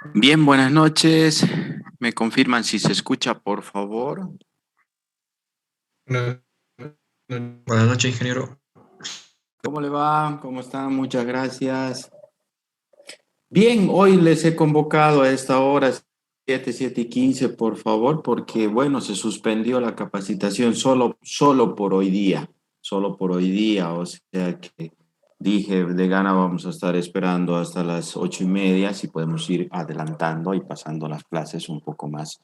Bien, buenas noches. ¿Me confirman si se escucha, por favor? Buenas buenas noches, ingeniero. ¿Cómo le va? ¿Cómo están? Muchas gracias. Bien, hoy les he convocado a esta hora, 7 y 15, por favor, porque, bueno, se suspendió la capacitación solo por hoy día, solo por hoy día. O sea que dije, de gana vamos a estar esperando hasta las 8:30, si podemos ir adelantando y pasando las clases un poco más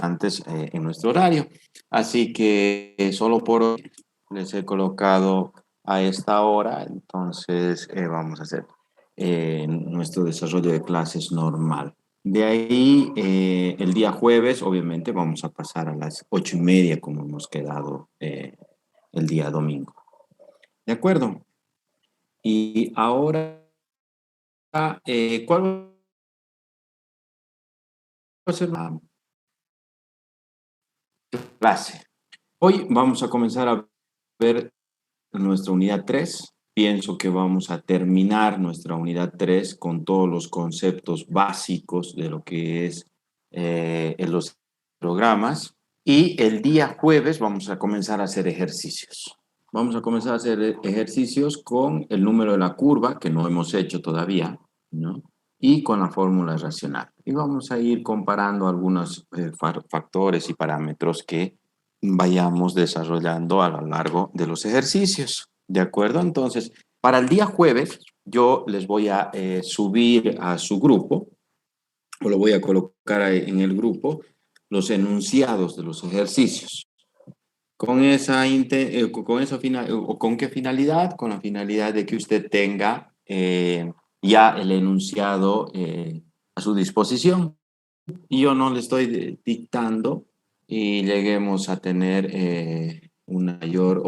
antes en nuestro horario. Así que solo por hoy les he colocado a esta hora, entonces vamos a hacer nuestro desarrollo de clases normal. De ahí, el día jueves, obviamente, vamos a pasar a las 8:30, como hemos quedado el día domingo. ¿De acuerdo? Y ahora, ¿cuál va a ser la clase? Hoy vamos a comenzar a ver nuestra unidad 3. Pienso que vamos a terminar nuestra unidad 3 con todos los conceptos básicos de lo que es en los programas. Y el día jueves vamos a comenzar a hacer ejercicios. Vamos a comenzar a hacer ejercicios con el número de la curva, que no hemos hecho todavía, ¿no? Y con la fórmula racional. Y vamos a ir comparando algunos factores y parámetros que vayamos desarrollando a lo largo de los ejercicios. ¿De acuerdo? Entonces, para el día jueves, yo les voy a subir a su grupo, o lo voy a colocar en el grupo, los enunciados de los ejercicios. ¿Con qué finalidad? Con la finalidad de que usted tenga ya el enunciado a su disposición. Y yo no le estoy dictando y lleguemos a tener una mayor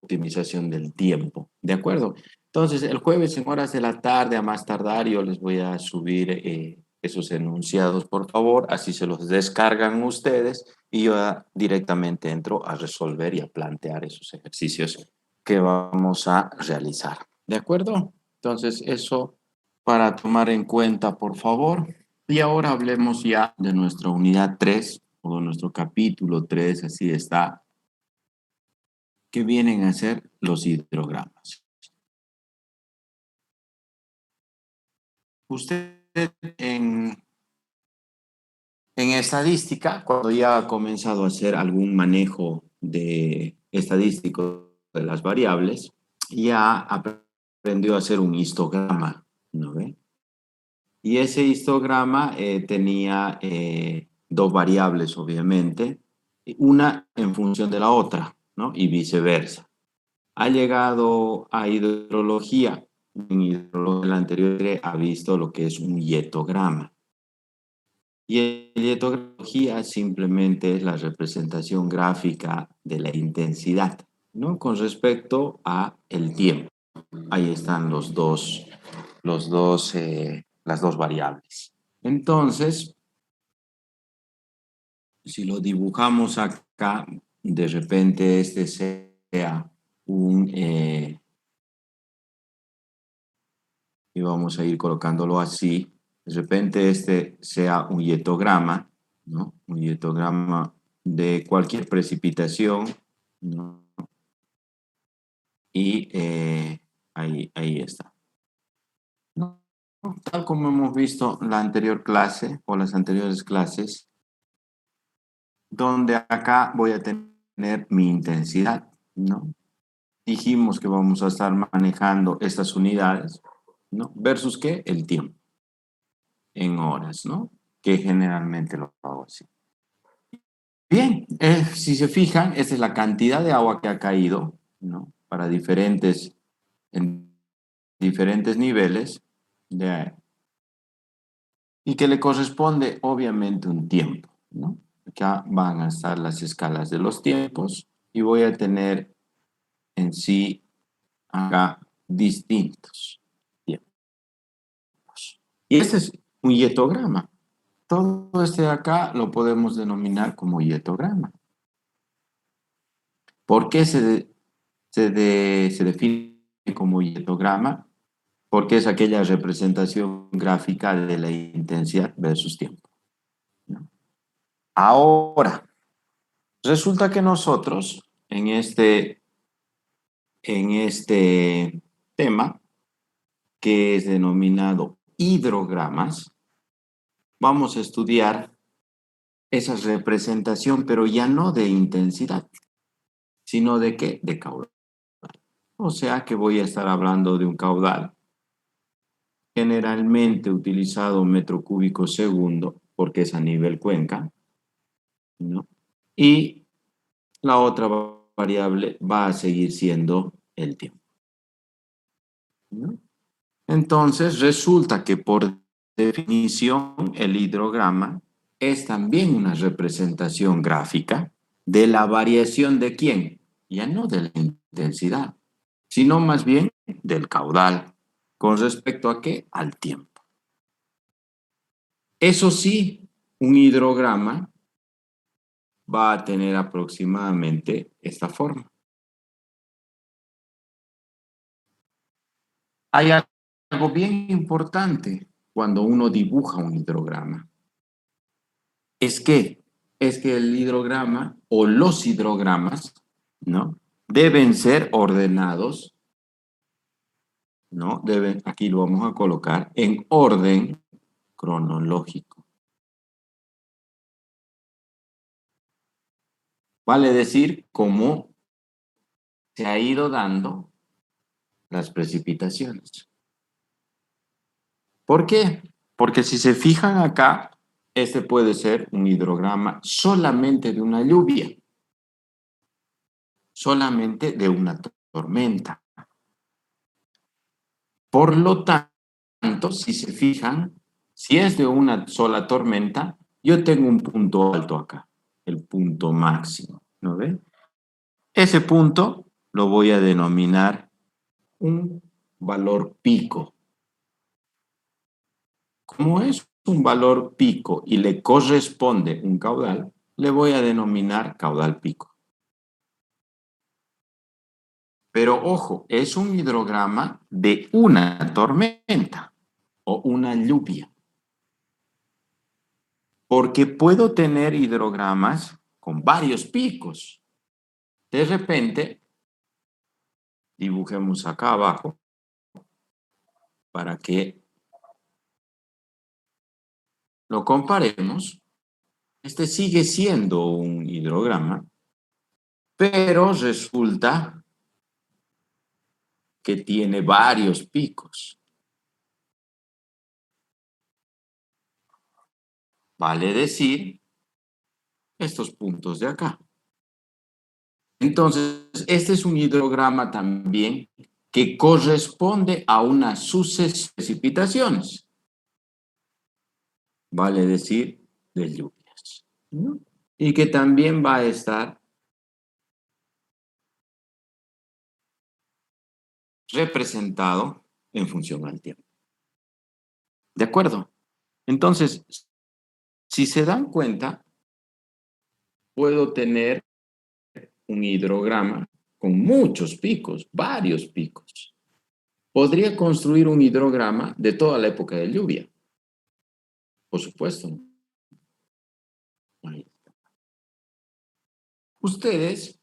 optimización del tiempo. ¿De acuerdo? Entonces, el jueves en horas de la tarde, a más tardar, yo les voy a subir esos enunciados, por favor, así se los descargan ustedes y yo directamente entro a resolver y a plantear esos ejercicios que vamos a realizar. ¿De acuerdo? Entonces, eso para tomar en cuenta, por favor. Y ahora hablemos ya de nuestra unidad 3 o de nuestro capítulo 3, así está, que vienen a ser los hidrogramas. Usted en estadística, cuando ya ha comenzado a hacer algún manejo de estadístico de las variables, ya aprendió a hacer un histograma, ¿no ve? Y ese histograma tenía dos variables, obviamente, una en función de la otra, ¿no? Y viceversa. Ha llegado a hidrología. En hidrología la anterior ha visto lo que es un hietograma. Y el hietografía simplemente es la representación gráfica de la intensidad, ¿no? Con respecto a el tiempo. Ahí están las dos variables. Entonces, si lo dibujamos acá, de repente este sea y vamos a ir colocándolo así, de repente este sea un hietograma, ¿no? Un hietograma de cualquier precipitación, ¿no? Y ahí está, ¿no? Tal como hemos visto la anterior clase o las anteriores clases, donde acá voy a tener mi intensidad, ¿no? Dijimos que vamos a estar manejando estas unidades, ¿no? Versus ¿qué? El tiempo en horas, ¿no? Que generalmente lo hago así. Bien, si se fijan, esta es la cantidad de agua que ha caído, ¿no? Para en diferentes niveles y que le corresponde obviamente un tiempo, ¿no? Acá van a estar las escalas de los tiempos y voy a tener en sí acá distintos tiempos. Y este es un hietograma. Todo este de acá lo podemos denominar como hietograma. ¿Por qué se define como hietograma? porque es aquella representación gráfica de la intensidad versus tiempo, ¿no? Ahora, resulta que nosotros en este tema, que es denominado hidrogramas, vamos a estudiar esa representación, pero ya no de intensidad, sino de qué, de caudal. O sea que voy a estar hablando de un caudal generalmente utilizado metro cúbico segundo, porque es a nivel cuenca, ¿no? Y la otra variable va a seguir siendo el tiempo, ¿no? Entonces, resulta que por definición el hidrograma es también una representación gráfica de la variación de quién, ya no de la intensidad, sino más bien del caudal, con respecto a qué, al tiempo. Eso sí, un hidrograma va a tener aproximadamente esta forma. Hay algo bien importante cuando uno dibuja un hidrograma. Es que, es que el hidrograma o los hidrogramas, ¿no? Deben ser ordenados, ¿no? Aquí lo vamos a colocar en orden cronológico. Vale decir, cómo se ha ido dando las precipitaciones. ¿Por qué? Porque si se fijan acá, este puede ser un hidrograma solamente de una lluvia, solamente de una tormenta. Por lo tanto, si se fijan, si es de una sola tormenta, yo tengo un punto alto acá, el punto máximo, ¿no ve? Ese punto lo voy a denominar un valor pico. Como es un valor pico y le corresponde un caudal, le voy a denominar caudal pico. Pero ojo, es un hidrograma de una tormenta o una lluvia. Porque puedo tener hidrogramas con varios picos. De repente, dibujemos acá abajo para que lo comparemos. Este sigue siendo un hidrograma, pero resulta que tiene varios picos. Vale decir, estos puntos de acá. Entonces, este es un hidrograma también que corresponde a una sucesión de precipitaciones. Vale decir, de lluvias, ¿no? Y que también va a estar representado en función al tiempo. ¿De acuerdo? Entonces, si se dan cuenta, puedo tener un hidrograma con muchos picos, varios picos. Podría construir un hidrograma de toda la época de lluvia, por supuesto. Ahí está. Ustedes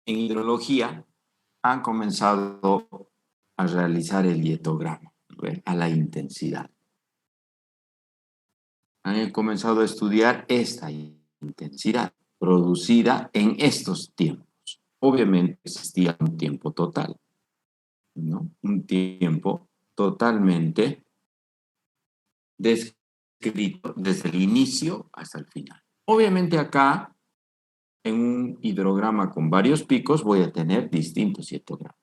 en hidrología han comenzado a realizar el dietograma, ¿ve? A la intensidad. Han comenzado a estudiar esta intensidad producida en estos tiempos. Obviamente existía un tiempo total, ¿no? Un tiempo totalmente descrito desde el inicio hasta el final. Obviamente acá, en un hidrograma con varios picos, voy a tener distintos histogramas.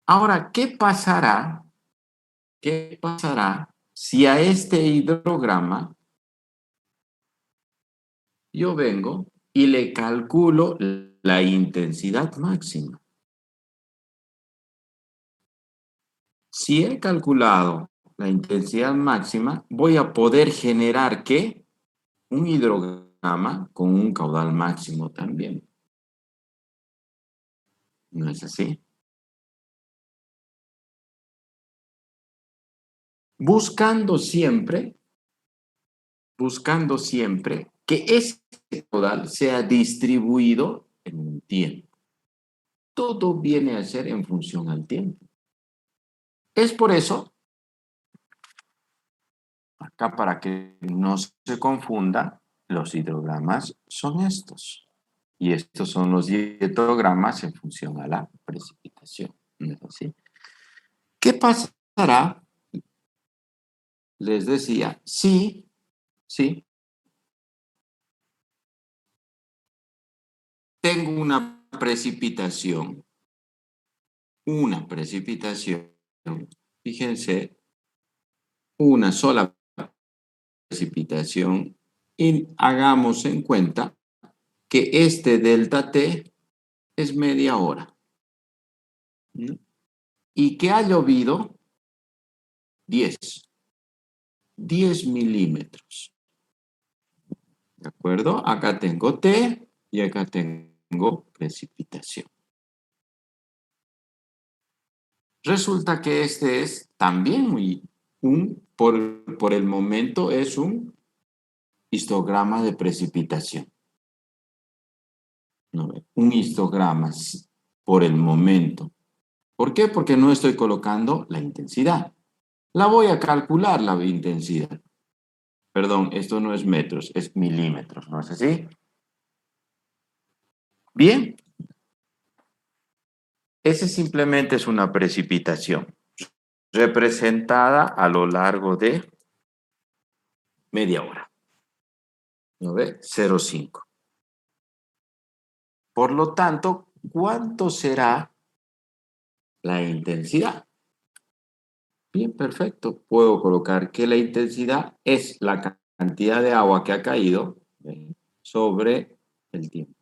Ahora, ¿qué pasará? ¿Qué pasará si a este hidrograma yo vengo y le calculo la intensidad máxima? Si he calculado la intensidad máxima, voy a poder generar ¿qué? Un hidrograma con un caudal máximo también. ¿No es así? buscando siempre que ese caudal sea distribuido en un tiempo. Todo viene a ser en función al tiempo. Es por eso, acá para que no se confunda, los hidrogramas son estos. Y estos son los dietogramas en función a la precipitación. ¿No es así? ¿Qué pasará? Les decía, sí, tengo una precipitación, fíjense, una sola precipitación, y hagamos en cuenta que este delta T es media hora, ¿no? Y que ha llovido 10 milímetros, ¿de acuerdo? Acá tengo T y acá tengo precipitación. Resulta que este es también por el momento es un histograma de precipitación. ¿No? Un histograma por el momento. ¿Por qué? Porque no estoy colocando la intensidad. La voy a calcular la intensidad. Perdón, esto no es metros, es milímetros, ¿no es así? Bien. Ese simplemente es una precipitación representada a lo largo de media hora. ¿No ve? 0,5. Por lo tanto, ¿cuánto será la intensidad? Bien, perfecto. Puedo colocar que la intensidad es la cantidad de agua que ha caído sobre el tiempo.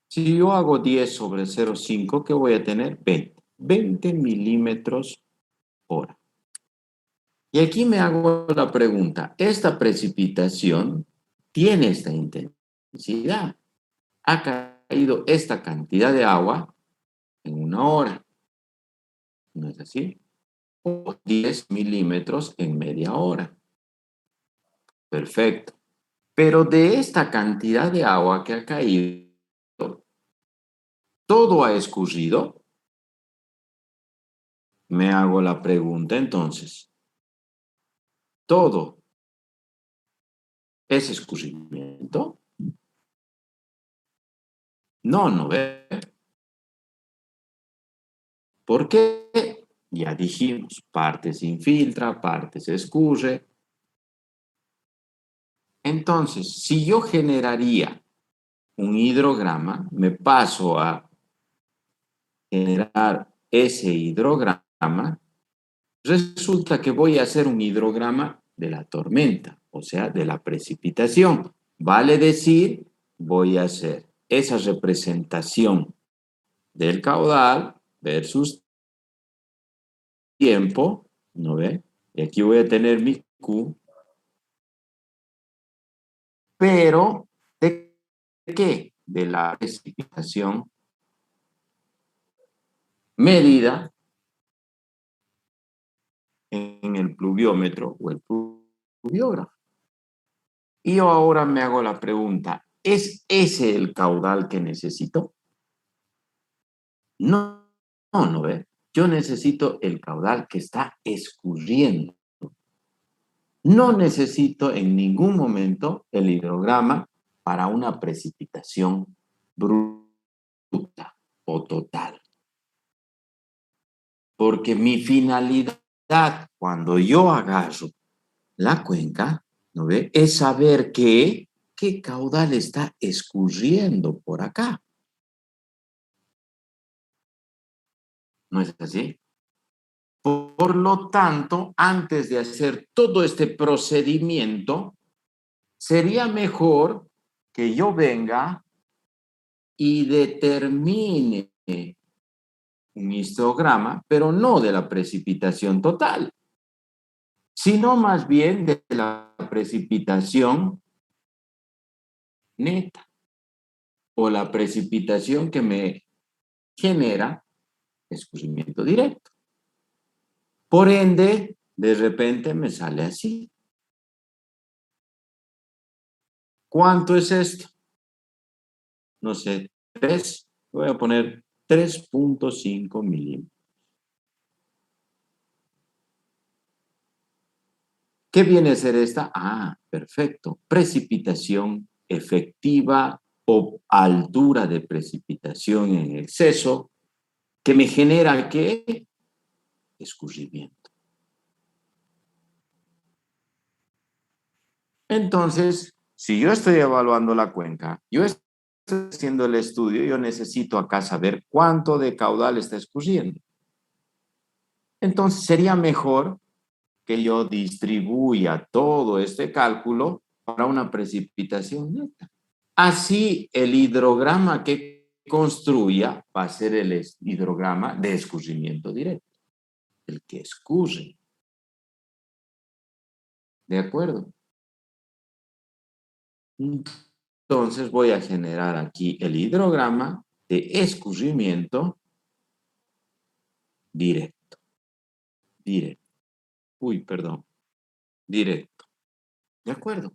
Si yo hago 10 sobre 0,5, ¿qué voy a tener? 20 milímetros hora. Y aquí me hago la pregunta, ¿esta precipitación tiene esta intensidad? Ha caído esta cantidad de agua en una hora, ¿no es así? O 10 milímetros en media hora. Perfecto. Pero de esta cantidad de agua que ha caído, ¿todo ha escurrido? Me hago la pregunta entonces. ¿Todo es escurrimiento? No, no ve. ¿Por qué? Ya dijimos, parte se infiltra, parte se escurre. Entonces, si yo generaría un hidrograma, me paso a generar ese hidrograma, resulta que voy a hacer un hidrograma de la tormenta, o sea, de la precipitación. Vale decir, voy a hacer esa representación del caudal versus tiempo, ¿no ve? Y aquí voy a tener mi Q, pero ¿de qué? De la precipitación medida en el pluviómetro o el pluviógrafo. Y yo ahora me hago la pregunta, ¿es ese el caudal que necesito? No, no ve. Yo necesito el caudal que está escurriendo. No necesito en ningún momento el hidrograma para una precipitación bruta o total. Porque mi finalidad cuando yo agarro la cuenca, ¿no ve? Es saber qué caudal está escurriendo por acá. ¿No es así? Por lo tanto, antes de hacer todo este procedimiento, sería mejor que yo venga y determine un histograma, pero no de la precipitación total, sino más bien de la precipitación neta o la precipitación que me genera escurrimiento directo. Por ende, De repente me sale así. ¿Cuánto es esto? No sé, 3. Voy a poner 3.5 milímetros. ¿Qué viene a ser esta? Ah, perfecto. Precipitación efectiva o altura de precipitación en exceso que me genera ¿qué? Escurrimiento. Entonces, si yo estoy evaluando la cuenca, yo estoy haciendo el estudio, yo necesito acá saber cuánto de caudal está escurriendo. Entonces, sería mejor que yo distribuya todo este cálculo para una precipitación neta. Así, el hidrograma que construya va a ser el hidrograma de escurrimiento directo, el que escurre. ¿De acuerdo? Entonces voy a generar aquí el hidrograma de escurrimiento directo. Directo. Uy, perdón. Directo. ¿De acuerdo?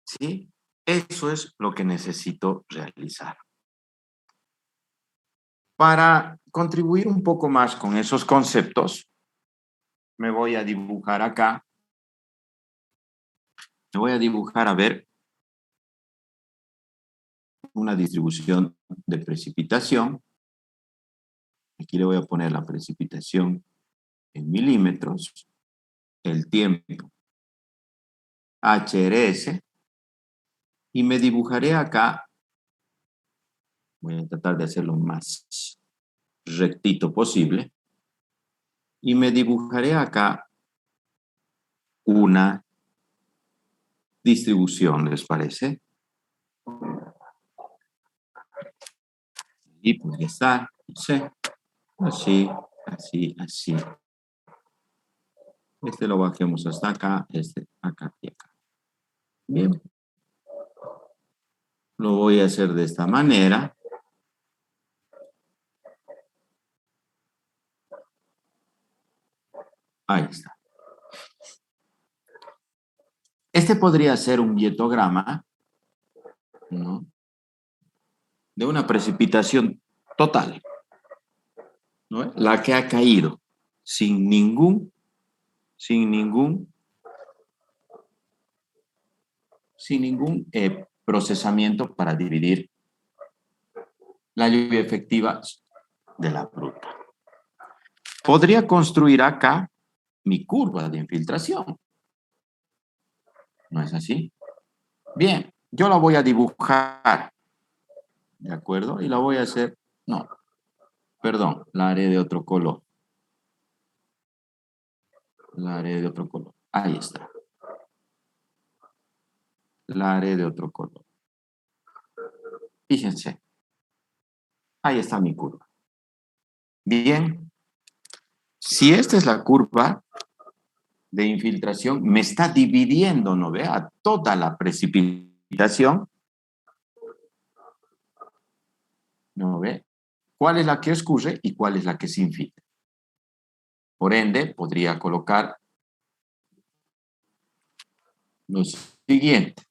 ¿Sí? Eso es lo que necesito realizar. Para contribuir un poco más con esos conceptos, me voy a dibujar acá. Me voy a dibujar, a ver, una distribución de precipitación. Aquí le voy a poner la precipitación en milímetros, el tiempo HRS, y me dibujaré acá, voy a tratar de hacerlo más rectito posible, y me dibujaré acá una distribución, ¿les parece? Y puede estar, no sé, así, así, así. Este lo bajemos hasta acá, este acá y acá. Bien. Lo voy a hacer de esta manera. Ahí está. Este podría ser un dietograma, ¿no?, de una precipitación total, ¿no?, la que ha caído sin ningún procesamiento para dividir la lluvia efectiva de la fruta. Podría construir acá mi curva de infiltración. ¿No es así? Bien, yo la voy a dibujar, ¿de acuerdo? Y la voy a hacer, no, perdón, la haré de otro color. La haré de otro color. Ahí está. La haré de otro color. Fíjense. Ahí está mi curva. Bien. Si esta es la curva de infiltración, me está dividiendo, ¿no ve?, a toda la precipitación. ¿No ve? ¿Cuál es la que escurre y cuál es la que se infiltra? Por ende, podría colocar lo siguiente.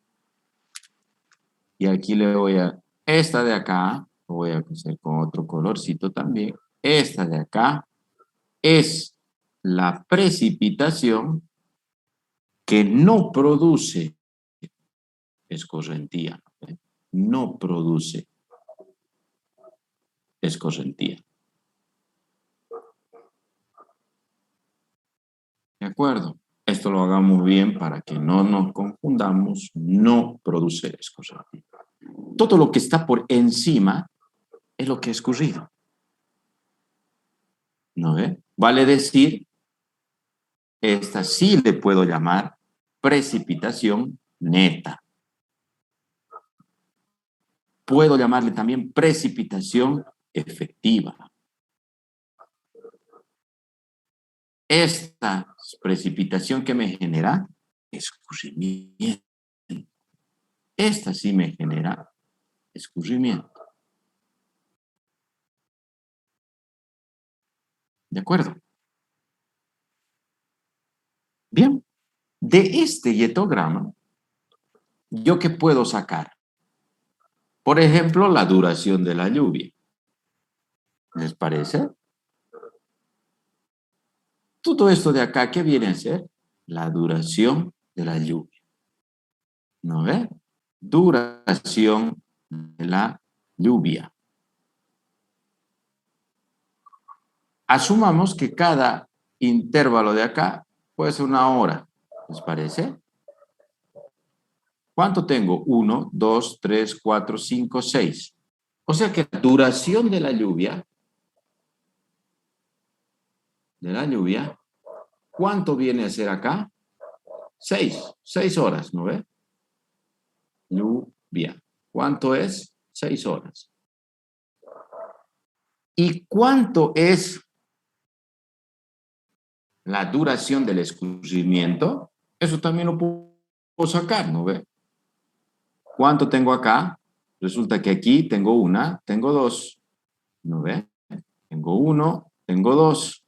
Y aquí le voy a, esta de acá, lo voy a hacer con otro colorcito también. Esta de acá es la precipitación que no produce escorrentía. No produce escorrentía. ¿De acuerdo? Esto lo hagamos bien para que no nos confundamos. No produce escorrentía. Todo lo que está por encima es lo que ha escurrido. ¿No ve? Vale decir, esta sí le puedo llamar precipitación neta. Puedo llamarle también precipitación efectiva. Esta precipitación que me genera escurrimiento. Esta sí me genera escurrimiento. ¿De acuerdo? Bien, de este hietograma, ¿yo qué puedo sacar? Por ejemplo, la duración de la lluvia. ¿Les parece? Todo esto de acá, ¿qué viene a ser? La duración de la lluvia. ¿No ve? Duración de la lluvia. Asumamos que cada intervalo de acá puede ser una hora. ¿Les parece? ¿Cuánto tengo? 1, 2, 3, 4, 5, 6. O sea que la duración de la lluvia, ¿cuánto viene a ser acá? 6 horas, ¿no ve? Lluvia. ¿Cuánto es? 6 horas. ¿Y cuánto es la duración del escurrimiento? Eso también lo puedo sacar, ¿no ve? ¿Cuánto tengo acá? Resulta que aquí tengo una, tengo dos, ¿no ve? Tengo uno, tengo dos.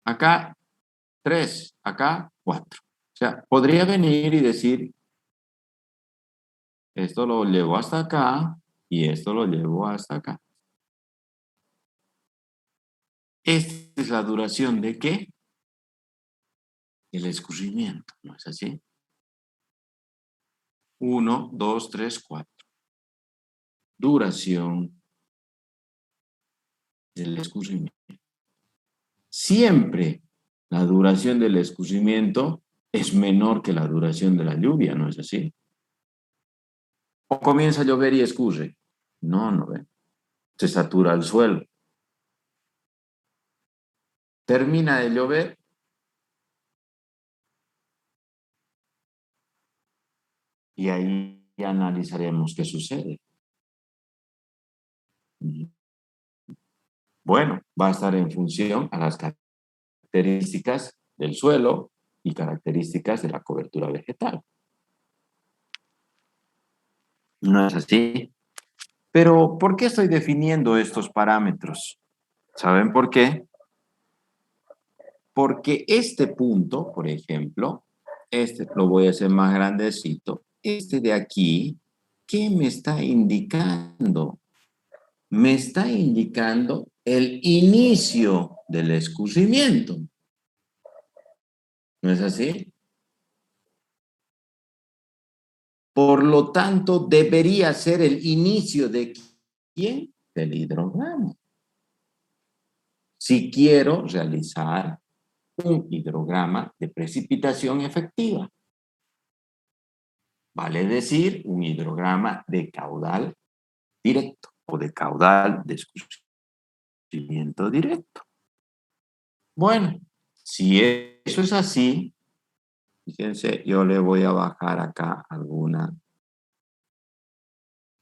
Acá, tres, acá, cuatro. O sea, podría venir y decir, esto lo llevo hasta acá y esto lo llevo hasta acá. Esta es la duración de ¿qué? El escurrimiento, ¿no es así? 1, 2, 3, 4. Duración del escurrimiento. Siempre la duración del escurrimiento es menor que la duración de la lluvia, ¿no es así? O comienza a llover y escurre. No, no ve. Se satura el suelo. Termina de llover y ahí analizaremos qué sucede. Bueno, va a estar en función a las características del suelo y características de la cobertura vegetal. ¿No es así? Pero, ¿por qué estoy definiendo estos parámetros? ¿Saben por qué? Porque este punto, por ejemplo, este lo voy a hacer más grandecito. Este de aquí, ¿qué me está indicando? Me está indicando el inicio del escurrimiento. ¿No es así? Por lo tanto, debería ser el inicio de ¿quién? Del hidrograma. Si quiero realizar un hidrograma de precipitación efectiva. Vale decir, un hidrograma de caudal directo o de caudal de escurrimiento directo. Bueno, si eso es así, fíjense, yo le voy a bajar acá alguna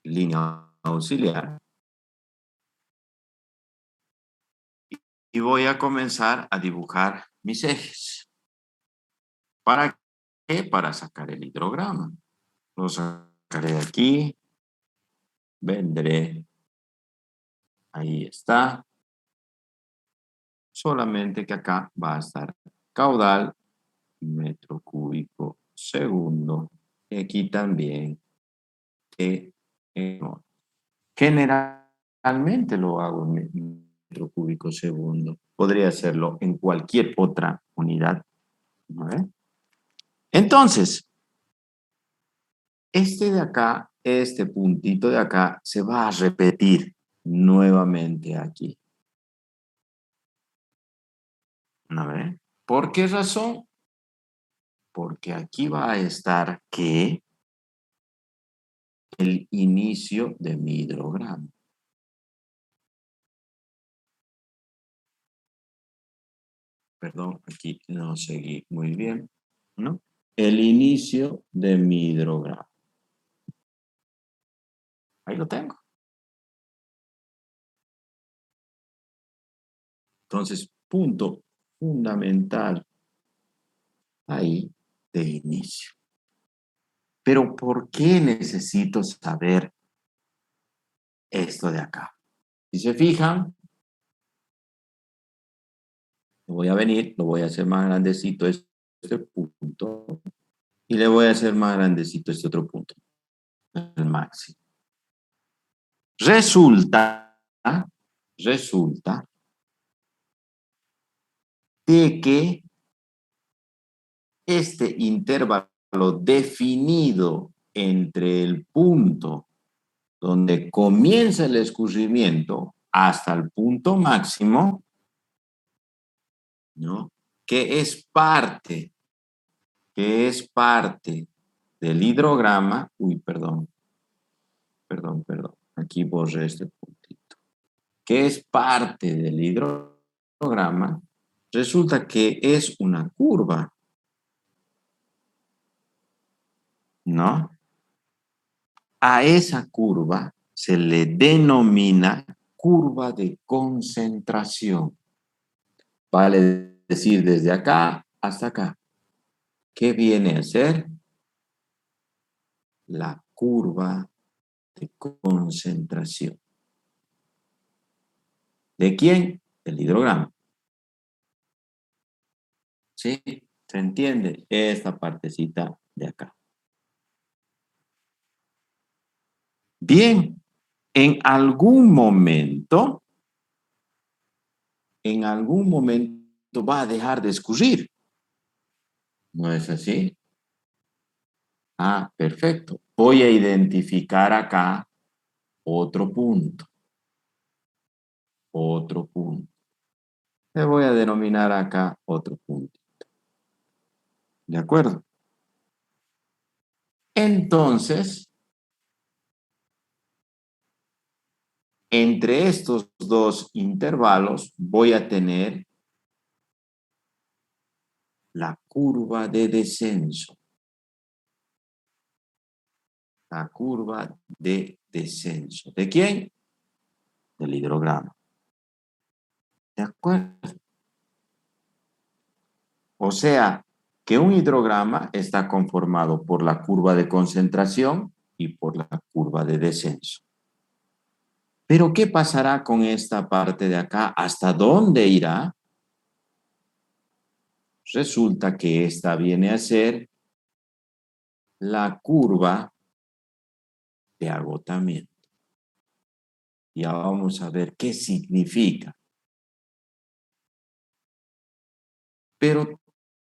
línea auxiliar y voy a comenzar a dibujar mis ejes. ¿Para qué? Para sacar el hidrograma. Lo sacaré de aquí, vendré, ahí está. Solamente que acá va a estar caudal, metro cúbico segundo, y aquí también, generalmente lo hago en metro cúbico segundo. Podría hacerlo en cualquier otra unidad. ¿Vale? Entonces, este de acá, este puntito de acá, se va a repetir nuevamente aquí. ¿No ve? ¿Por qué razón? Porque aquí va a estar que el inicio de mi hidrograma. Perdón, aquí no seguí muy bien, ¿no? El inicio de mi hidrograma. Ahí lo tengo. Entonces, punto fundamental ahí de inicio. Pero ¿por qué necesito saber esto de acá? Si se fijan, voy a venir, lo voy a hacer más grandecito este punto y le voy a hacer más grandecito este otro punto, el máximo. Resulta de que este intervalo definido entre el punto donde comienza el escurrimiento hasta el punto máximo, ¿no? Que es parte del hidrograma, perdón, aquí borré este puntito, que es parte del hidrograma, resulta que es una curva, ¿no? A esa curva se le denomina curva de concentración. Vale decir, desde acá hasta acá. ¿Qué viene a ser? La curva de concentración. ¿De quién? Del hidrograma. ¿Sí? ¿Se entiende? Esta partecita de acá. Bien, en algún momento va a dejar de escurrir. ¿No es así? Ah, perfecto. Voy a identificar acá otro punto. Otro punto. Le voy a denominar acá otro punto. ¿De acuerdo? Entonces, entre estos dos intervalos voy a tener la curva de descenso. La curva de descenso. ¿De quién? Del hidrograma. ¿De acuerdo? O sea, que un hidrograma está conformado por la curva de concentración y por la curva de descenso. Pero ¿qué pasará con esta parte de acá? ¿Hasta dónde irá? Resulta que esta viene a ser la curva de agotamiento. Ya vamos a ver qué significa. Pero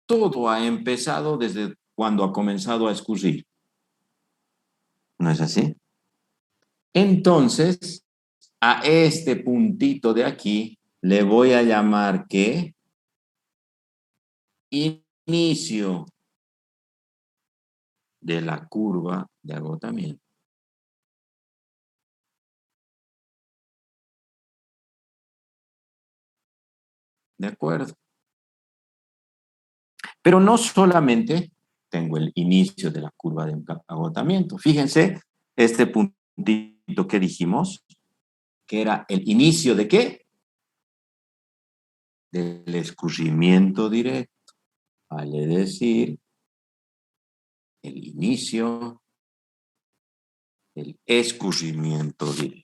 todo ha empezado desde cuando ha comenzado a escurrir. ¿No es así? Entonces, a este puntito de aquí le voy a llamar ¿qué? Inicio de la curva de agotamiento. ¿De acuerdo? Pero no solamente tengo el inicio de la curva de agotamiento. Fíjense, este puntito que dijimos, que era el inicio de ¿qué? Del escurrimiento directo. Vale decir, el inicio del escurrimiento directo.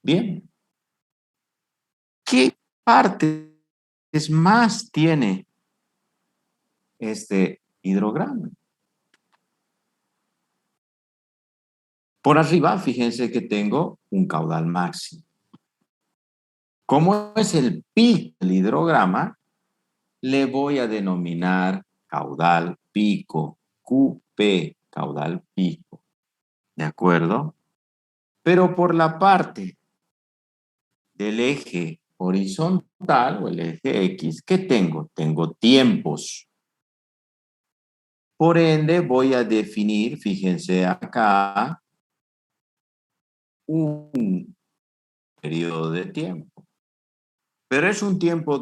Bien, ¿qué partes más tiene este hidrograma? Por arriba, fíjense que tengo un caudal máximo. Como es el pico del hidrograma, le voy a denominar caudal pico, QP, caudal pico. ¿De acuerdo? Pero por la parte del eje horizontal o el eje X, ¿qué tengo? Tengo tiempos. Por ende, voy a definir, fíjense acá, un periodo de tiempo. Pero es un tiempo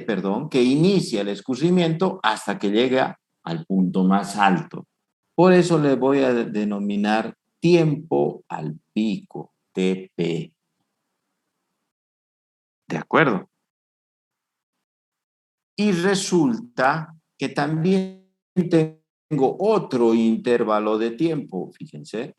perdón, que inicia el escurrimiento hasta que llega al punto más alto. Por eso le voy a denominar tiempo al pico, TP. ¿De acuerdo? Y resulta que también tengo otro intervalo de tiempo, fíjense.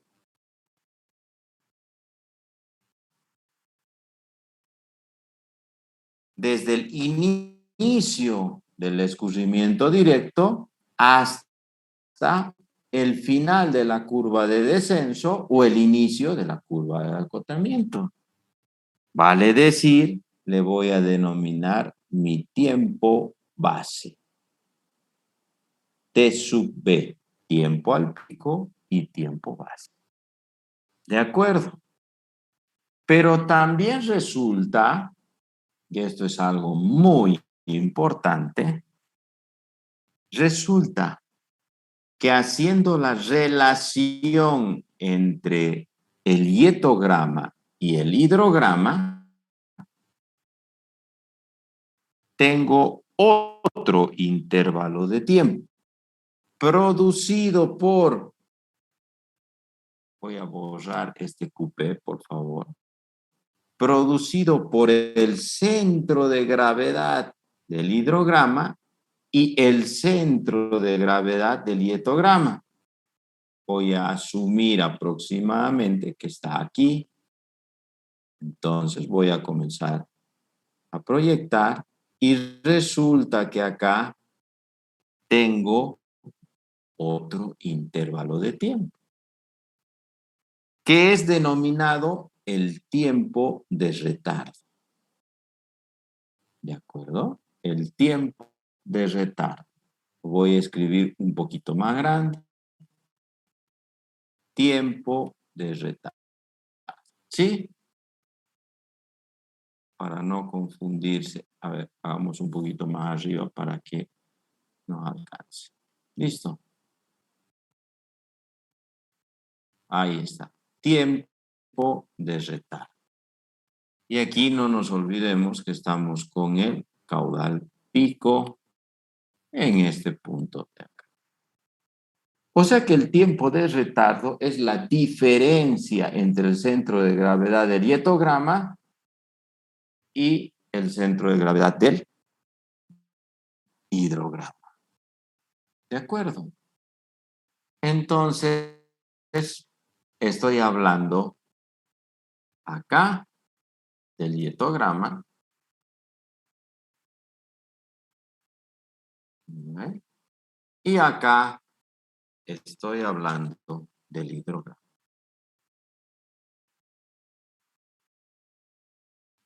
Desde el inicio del escurrimiento directo hasta el final de la curva de descenso o el inicio de la curva de acotamiento. Vale decir, le voy a denominar mi tiempo base. T sub B, tiempo al pico y tiempo base. ¿De acuerdo? Pero también resulta, y esto es algo muy importante, resulta que haciendo la relación entre el hietograma y el hidrograma, tengo otro intervalo de tiempo producido por, voy a borrar este cupé, por favor, producido por el centro de gravedad del hidrograma y el centro de gravedad del hietograma. Voy a asumir aproximadamente que está aquí. Entonces voy a comenzar a proyectar y resulta que acá tengo otro intervalo de tiempo, que es denominado el tiempo de retardo. ¿De acuerdo? El tiempo de retardo. Voy a escribir un poquito más grande. Tiempo de retardo. ¿Sí? Para no confundirse. A ver, hagamos un poquito más arriba para que nos alcance. ¿Listo? Ahí está. Tiempo de retardo. Y aquí no nos olvidemos que estamos con el caudal pico en este punto de acá. O sea que el tiempo de retardo es la diferencia entre el centro de gravedad del hietograma y el centro de gravedad del hidrograma. ¿De acuerdo? Entonces, estoy hablando acá del hietograma. ¿Ve? Y acá estoy hablando del hidrograma.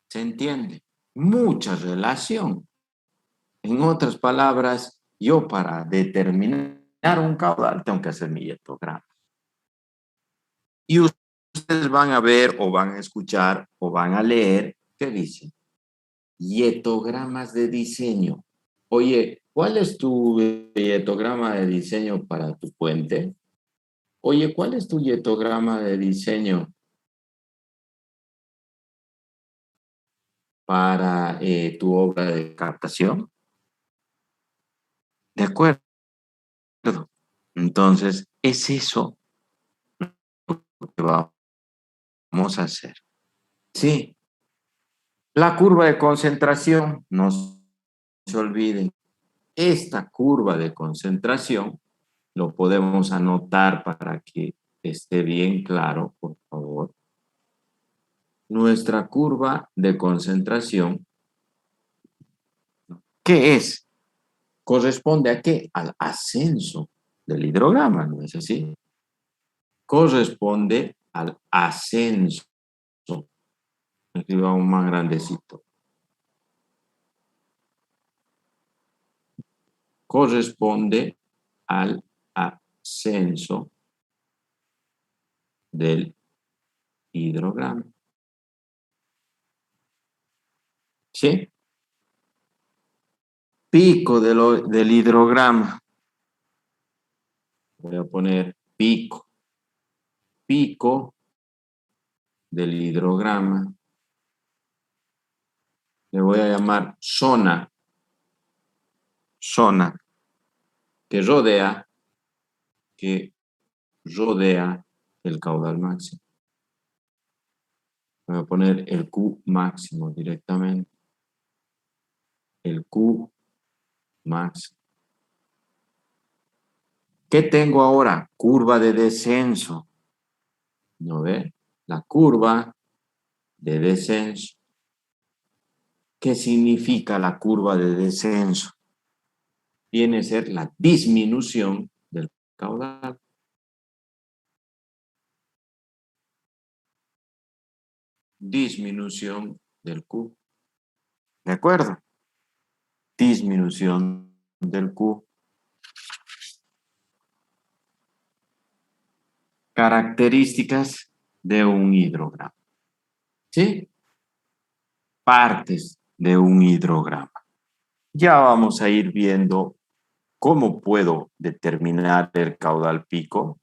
¿Se entiende? Mucha relación. En otras palabras, yo para determinar un caudal tengo que hacer mi hietograma. Y ustedes van a ver o van a escuchar o van a leer que dice hietogramas de diseño. Oye, ¿cuál es tu hietograma de diseño para tu puente? Oye, ¿cuál es tu hietograma de diseño para tu obra de captación? ¿De acuerdo? Entonces, es eso lo que vamos a hacer. Sí, la curva de concentración, no se olviden, esta curva de concentración lo podemos anotar para que esté bien claro, por favor. Nuestra curva de concentración, ¿qué es? ¿Corresponde a qué? Al ascenso del hidrograma, ¿no es así? Corresponde al ascenso. Escribamos más grandecito. Corresponde al ascenso del hidrograma. ¿Sí? Pico del hidrograma. Voy a poner pico. Pico del hidrograma. Le voy a llamar zona. Zona que rodea el caudal máximo. Voy a poner el Q máximo directamente. El Q Más. ¿Qué tengo ahora? Curva de descenso. ¿No ve? La curva de descenso. ¿Qué significa la curva de descenso? Viene a ser la disminución del caudal. Disminución del Q. ¿De acuerdo? Disminución del Q. Características de un hidrograma. ¿Sí? Partes de un hidrograma. Ya vamos a ir viendo cómo puedo determinar el caudal pico,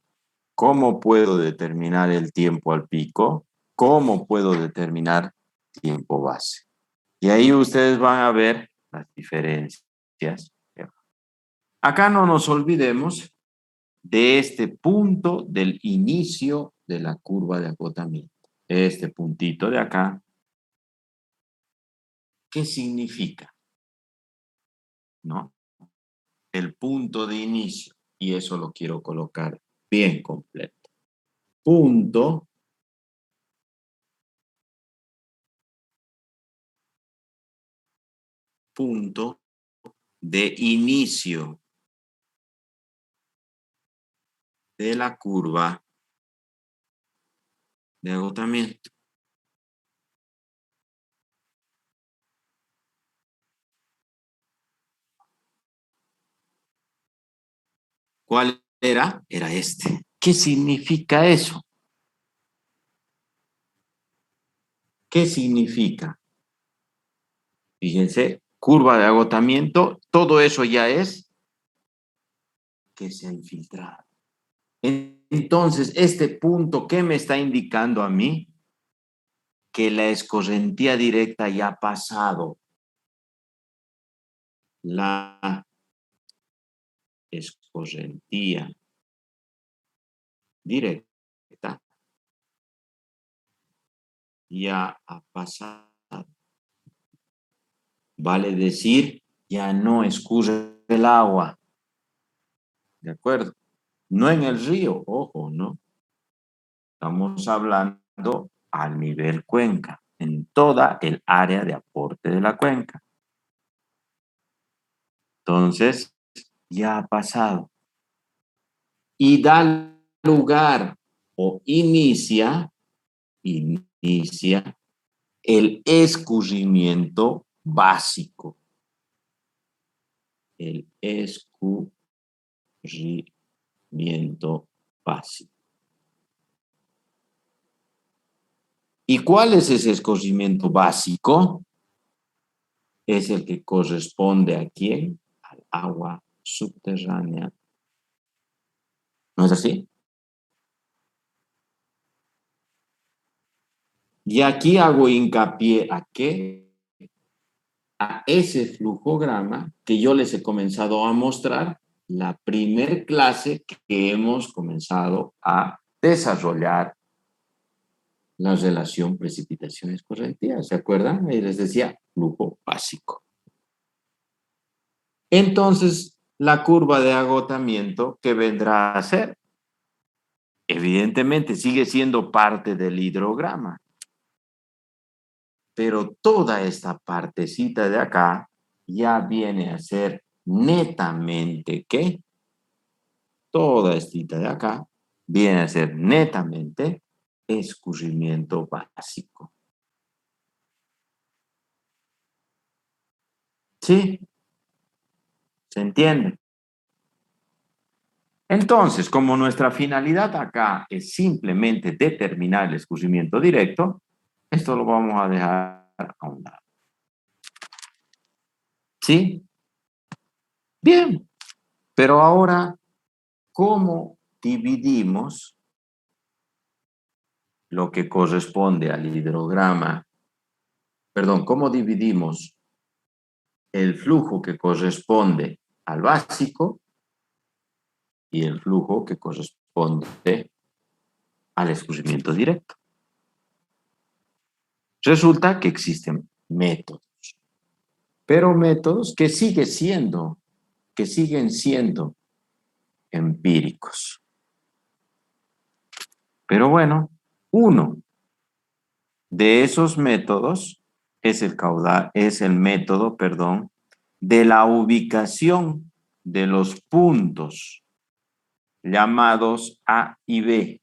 cómo puedo determinar el tiempo al pico, cómo puedo determinar tiempo base. Y ahí ustedes van a ver las diferencias. Acá no nos olvidemos de este punto del inicio de la curva de agotamiento. Este puntito de acá, ¿qué significa? ¿No? El punto de inicio, y eso lo quiero colocar bien completo. Punto de inicio de la curva de agotamiento. ¿Cuál era? Era este. ¿Qué significa eso? ¿Qué significa? Fíjense, curva de agotamiento, todo eso ya es que se ha infiltrado. Entonces, este punto, ¿qué me está indicando a mí? Que la escorrentía directa ya ha pasado. La escorrentía directa ya ha pasado. Vale decir, ya no escurre el agua. ¿De acuerdo? No en el río, ojo, ¿no? Estamos hablando al nivel cuenca, en toda el área de aporte de la cuenca. Entonces, ya ha pasado. Y da lugar o inicia el escurrimiento básico. El escurrimiento básico. ¿Y cuál es ese escurrimiento básico? Es el que corresponde a quién? Al agua subterránea. ¿No es así? Y aquí hago hincapié a qué, a ese flujograma que yo les he comenzado a mostrar la primer clase que hemos comenzado a desarrollar la relación precipitaciones-correntías. ¿Se acuerdan? Ahí les decía flujo básico. Entonces, la curva de agotamiento, ¿qué vendrá a ser? Evidentemente sigue siendo parte del hidrograma, pero toda esta partecita de acá ya viene a ser netamente, ¿qué? Toda esta de acá viene a ser netamente escurrimiento básico. ¿Sí? ¿Se entiende? Entonces, como nuestra finalidad acá es simplemente determinar el escurrimiento directo, esto lo vamos a dejar a un lado. ¿Sí? Bien, pero ahora, ¿cómo dividimos lo que corresponde al hidrograma? Perdón, ¿cómo dividimos el flujo que corresponde al básico y el flujo que corresponde al escurrimiento directo? Resulta que existen métodos, pero métodos que sigue siendo que siguen siendo empíricos. Pero bueno, uno de esos métodos es el método, perdón, de la ubicación de los puntos llamados A y B.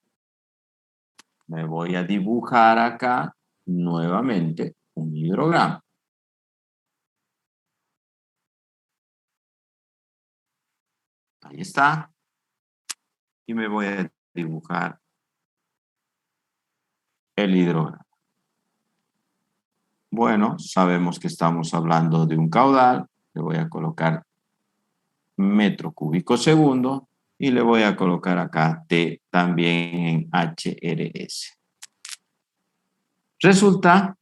Me voy a dibujar acá nuevamente un hidrograma. Ahí está. Y me voy a dibujar el hidrograma. Bueno, sabemos que estamos hablando de un caudal. Le voy a colocar metro cúbico segundo y le voy a colocar acá T también en HRS. Resulta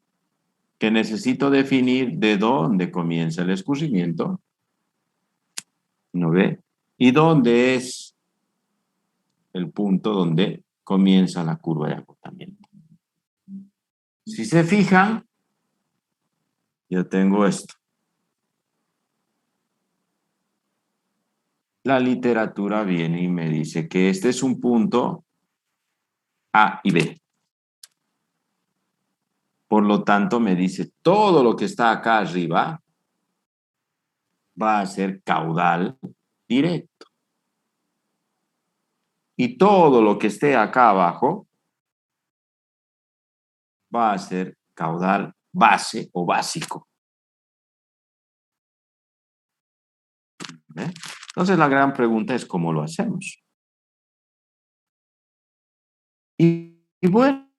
que necesito definir de dónde comienza el escurrimiento, ¿no ve? Y dónde es el punto donde comienza la curva de agotamiento. Si se fijan, yo tengo esto. La literatura viene y me dice que este es un punto A y B. Por lo tanto, me dice todo lo que está acá arriba va a ser caudal directo. Y todo lo que esté acá abajo va a ser caudal base o básico. ¿Eh? Entonces la gran pregunta es cómo lo hacemos. Y bueno,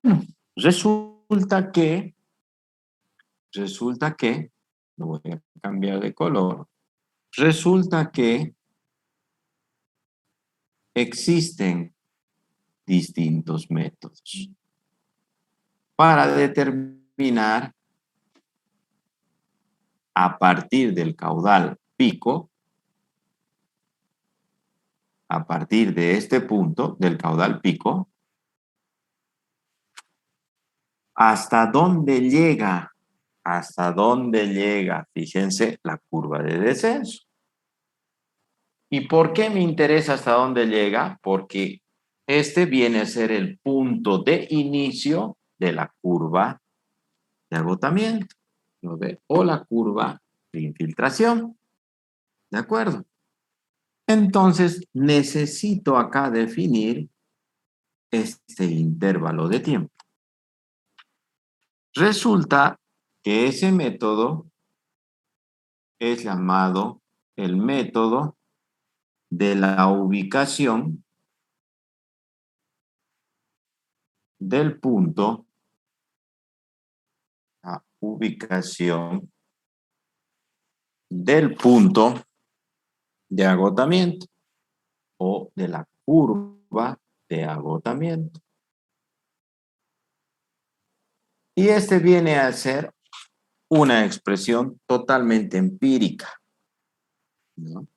resulta que, lo voy a cambiar de color, resulta que existen distintos métodos para determinar a partir del caudal pico, a partir de este punto del caudal pico, hasta dónde llega, fíjense, la curva de descenso. ¿Y por qué me interesa hasta dónde llega? Porque este viene a ser el punto de inicio de la curva de agotamiento, ¿no ve? O la curva de infiltración. ¿De acuerdo? Entonces, necesito acá definir este intervalo de tiempo. Resulta que ese método es llamado el método de la ubicación del punto, la ubicación del punto de agotamiento o de la curva de agotamiento. Y este viene a ser una expresión totalmente empírica, ¿no?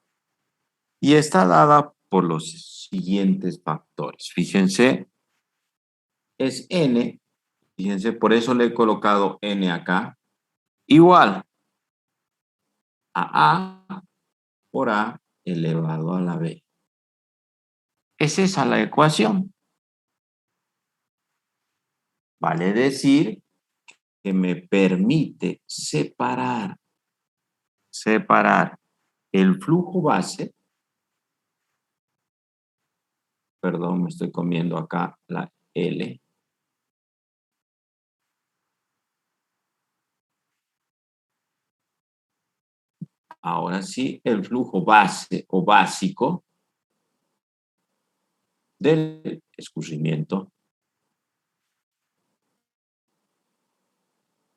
Y está dada por los siguientes factores. Fíjense, es n, fíjense, por eso le he colocado n acá, igual a por a elevado a la b. Es esa la ecuación. Vale decir que me permite separar el flujo base, perdón, me estoy comiendo acá la L, ahora sí, el flujo base o básico del escurrimiento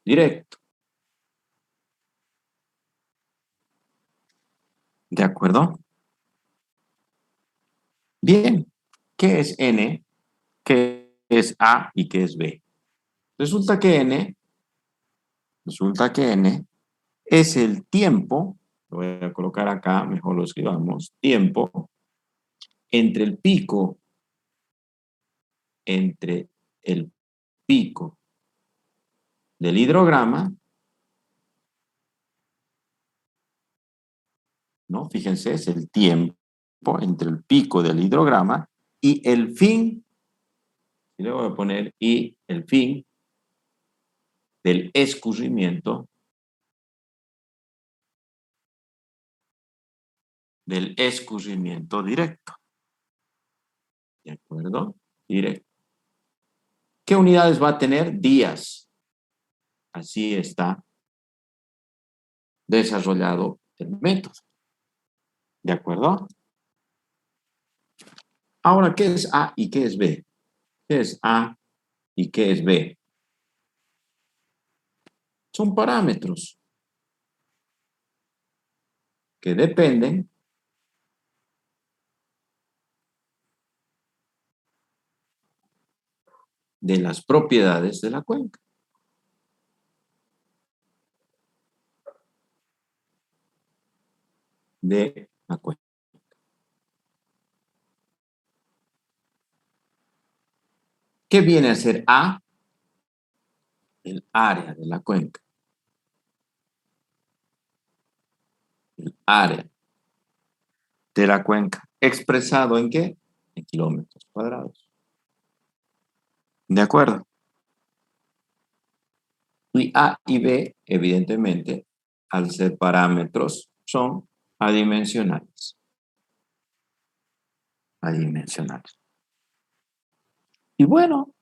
directo. ¿De acuerdo? Bien, ¿qué es N? ¿Qué es A y qué es B? Resulta que N es el tiempo, lo voy a colocar acá, mejor lo escribamos, tiempo entre el pico del hidrograma ¿no? Fíjense, es el tiempo entre el pico del hidrograma y el fin, y le voy a poner, y el fin del escurrimiento directo. ¿De acuerdo? Directo. ¿Qué unidades va a tener? Días. Así está desarrollado el método. ¿De acuerdo? Ahora, ¿qué es A y qué es B? ¿Qué es A y qué es B? Son parámetros que dependen de las propiedades de la cuenca. De la cuenca. ¿Qué viene a ser A? El área de la cuenca. El área de la cuenca. ¿Expresado en qué? En kilómetros cuadrados. ¿De acuerdo? Y A y B, evidentemente, al ser parámetros, son adimensionales. Adimensionales. Y bueno,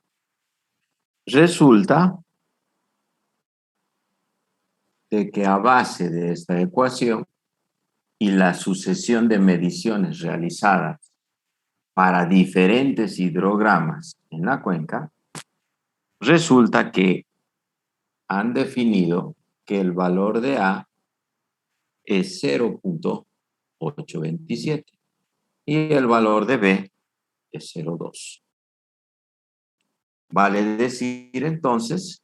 resulta de que a base de esta ecuación y la sucesión de mediciones realizadas para diferentes hidrogramas en la cuenca, resulta que han definido que el valor de A es 0.827 y el valor de B es 0.2. Vale decir entonces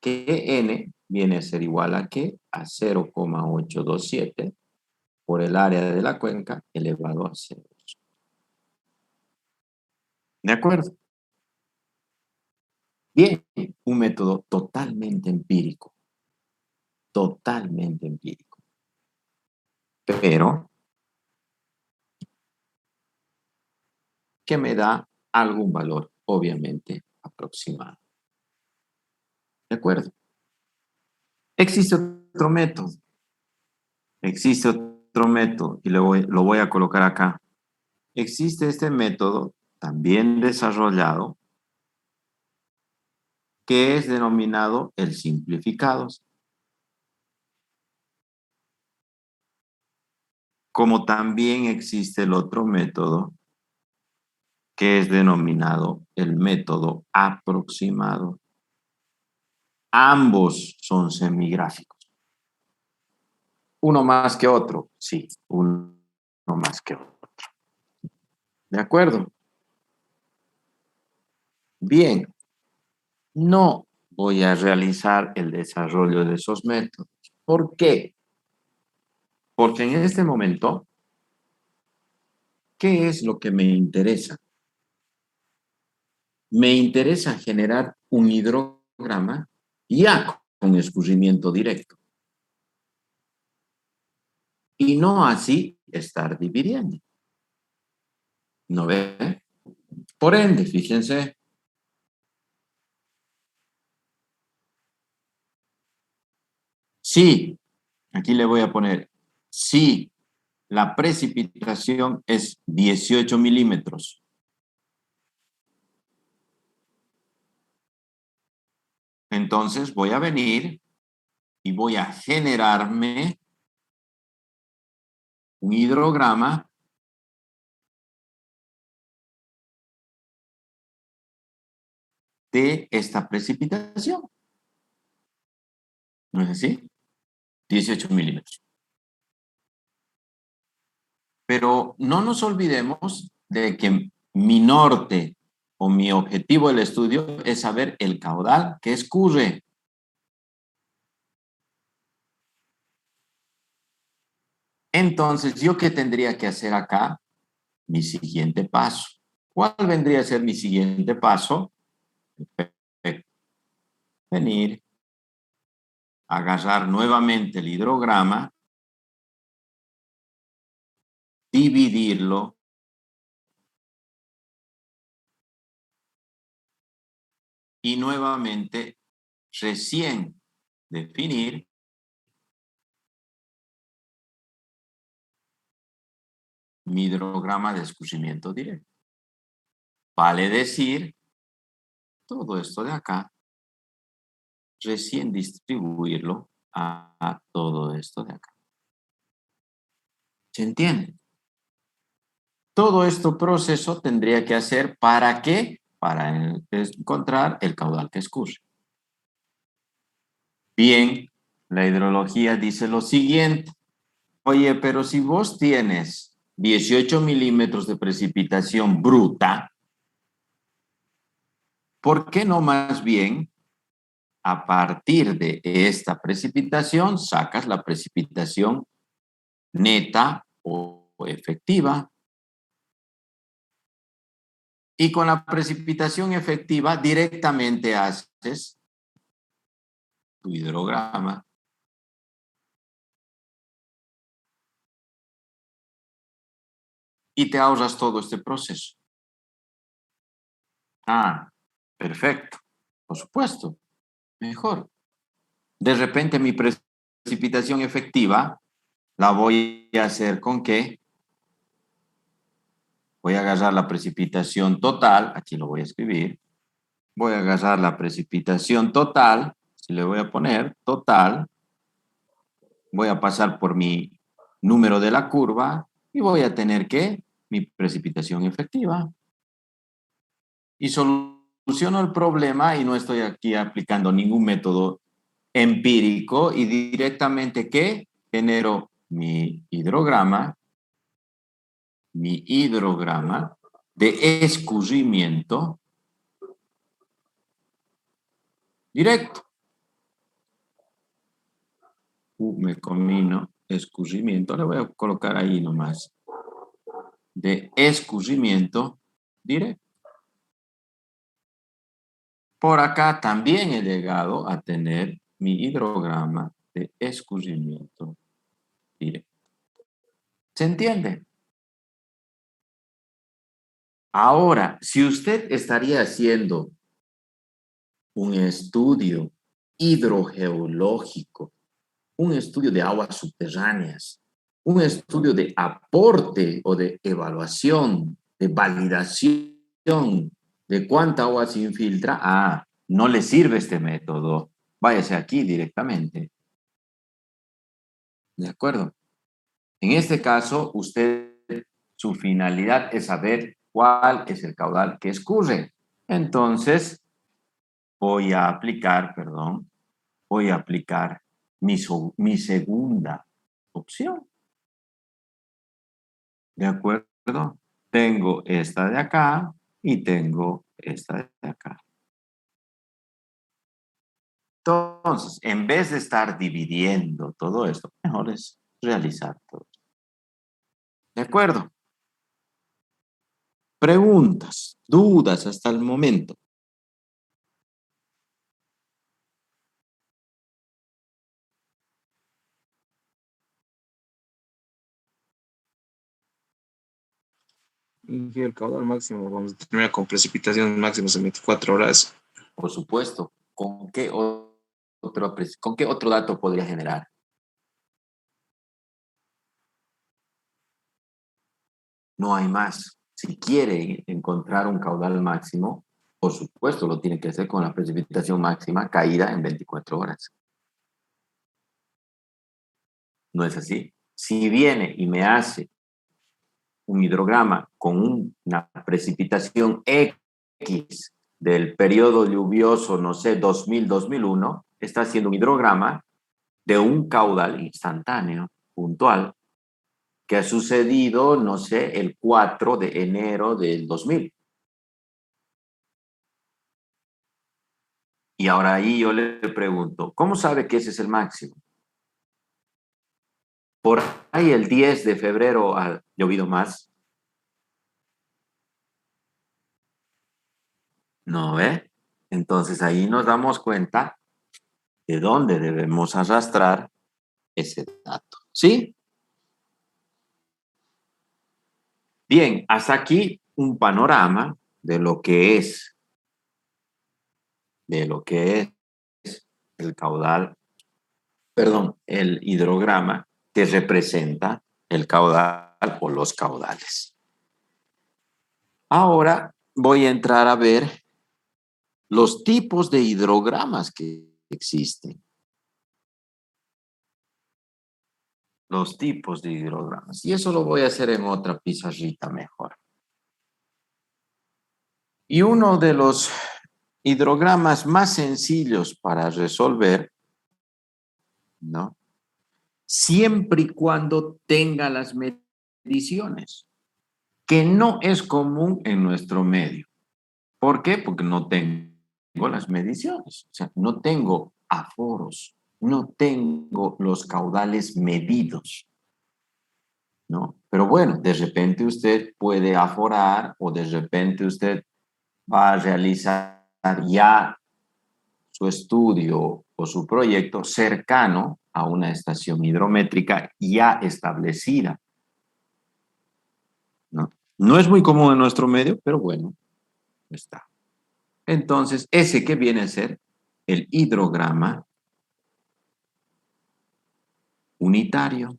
que N viene a ser igual a ¿qué? A 0.827 por el área de la cuenca elevado a 0. ¿De acuerdo? Bien, un método totalmente empírico. Totalmente empírico. Pero que me da algún valor, obviamente, aproximado. ¿De acuerdo? Existe otro método. Existe otro método y lo voy a colocar acá. Existe este método también desarrollado que es denominado el simplificado. Como también existe el otro método que es denominado el método aproximado. Ambos son semigráficos. Uno más que otro, sí, uno más que otro. ¿De acuerdo? Bien, no voy a realizar el desarrollo de esos métodos. ¿Por qué? Porque en este momento, ¿qué es lo que me interesa? Me interesa generar un hidrograma ya con escurrimiento directo. Y no así estar dividiendo. ¿No ve? Por ende, fíjense, si, aquí le voy a poner, si la precipitación es 18 milímetros, entonces voy a venir y voy a generarme un hidrograma de esta precipitación. ¿No es así? 18 milímetros. Pero no nos olvidemos de que mi norte o mi objetivo del estudio es saber el caudal que escurre. Entonces, ¿yo qué tendría que hacer acá? Mi siguiente paso. ¿Cuál vendría a ser mi siguiente paso? Venir, agarrar nuevamente el hidrograma dividirlo y nuevamente recién definir mi hidrograma de escurrimiento directo. Vale decir, todo esto de acá, recién distribuirlo a todo esto de acá. ¿Se entiende? Todo este proceso tendría que hacer ¿para qué? Para encontrar el caudal que escurre. Bien, la hidrología dice lo siguiente. Oye, pero si vos tienes 18 milímetros de precipitación bruta, ¿por qué no más bien a partir de esta precipitación sacas la precipitación neta o efectiva? Y con la precipitación efectiva directamente haces tu hidrograma y te ahorras todo este proceso. Ah, perfecto. Por supuesto, mejor. De repente mi precipitación efectiva la voy a hacer ¿con qué? Voy a agarrar la precipitación total, aquí lo voy a escribir. Voy a agarrar la precipitación total, si le voy a poner total, voy a pasar por mi número de la curva y voy a tener que mi precipitación efectiva. Y soluciono el problema y no estoy aquí aplicando ningún método empírico y directamente ¿qué? Genero mi hidrograma de escurrimiento directo. Me combino escurrimiento, le voy a colocar ahí nomás, de escurrimiento directo. Por acá también he llegado a tener mi hidrograma de escurrimiento directo. ¿Se entiende? Ahora, si usted estaría haciendo un estudio hidrogeológico, un estudio de aguas subterráneas, un estudio de aporte o de evaluación, de validación de cuánta agua se infiltra, no le sirve este método. Váyase aquí directamente. ¿De acuerdo? En este caso, su finalidad es saber cuál es el caudal que escurre. Entonces, voy a aplicar mi segunda opción. ¿De acuerdo? Tengo esta de acá y tengo esta de acá. Entonces, en vez de estar dividiendo todo esto, mejor es realizar todo. ¿De acuerdo? Preguntas, dudas hasta el momento. Y el caudal máximo, vamos a terminar con precipitación máxima en 24 horas. Por supuesto. ¿Con qué otro dato podría generar? No hay más. Si quiere encontrar un caudal máximo, por supuesto lo tiene que hacer con la precipitación máxima caída en 24 horas. ¿No es así? Si viene y me hace un hidrograma con una precipitación X del periodo lluvioso, no sé, 2000-2001, está haciendo un hidrograma de un caudal instantáneo, puntual, que ha sucedido, no sé, el 4 de enero del 2000. Y ahora ahí yo le pregunto, ¿cómo sabe que ese es el máximo? Por ahí el 10 de febrero ha llovido más. ¿No ve? Entonces ahí nos damos cuenta de dónde debemos arrastrar ese dato. ¿Sí? Bien, hasta aquí un panorama de lo que es, el caudal, perdón, el hidrograma que representa el caudal o los caudales. Ahora voy a entrar a ver los tipos de hidrogramas que existen. Los tipos de hidrogramas. Y eso lo voy a hacer en otra pizarrita mejor. Y uno de los hidrogramas más sencillos para resolver, ¿no? Siempre y cuando tenga las mediciones, que no es común en nuestro medio. ¿Por qué? Porque no tengo las mediciones, o sea, no tengo aforos, no tengo los caudales medidos, ¿no? Pero bueno, de repente usted puede aforar o de repente usted va a realizar ya su estudio o su proyecto cercano a una estación hidrométrica ya establecida, ¿no? No es muy común en nuestro medio, pero bueno, está. Entonces, ese que viene a ser el hidrograma unitario,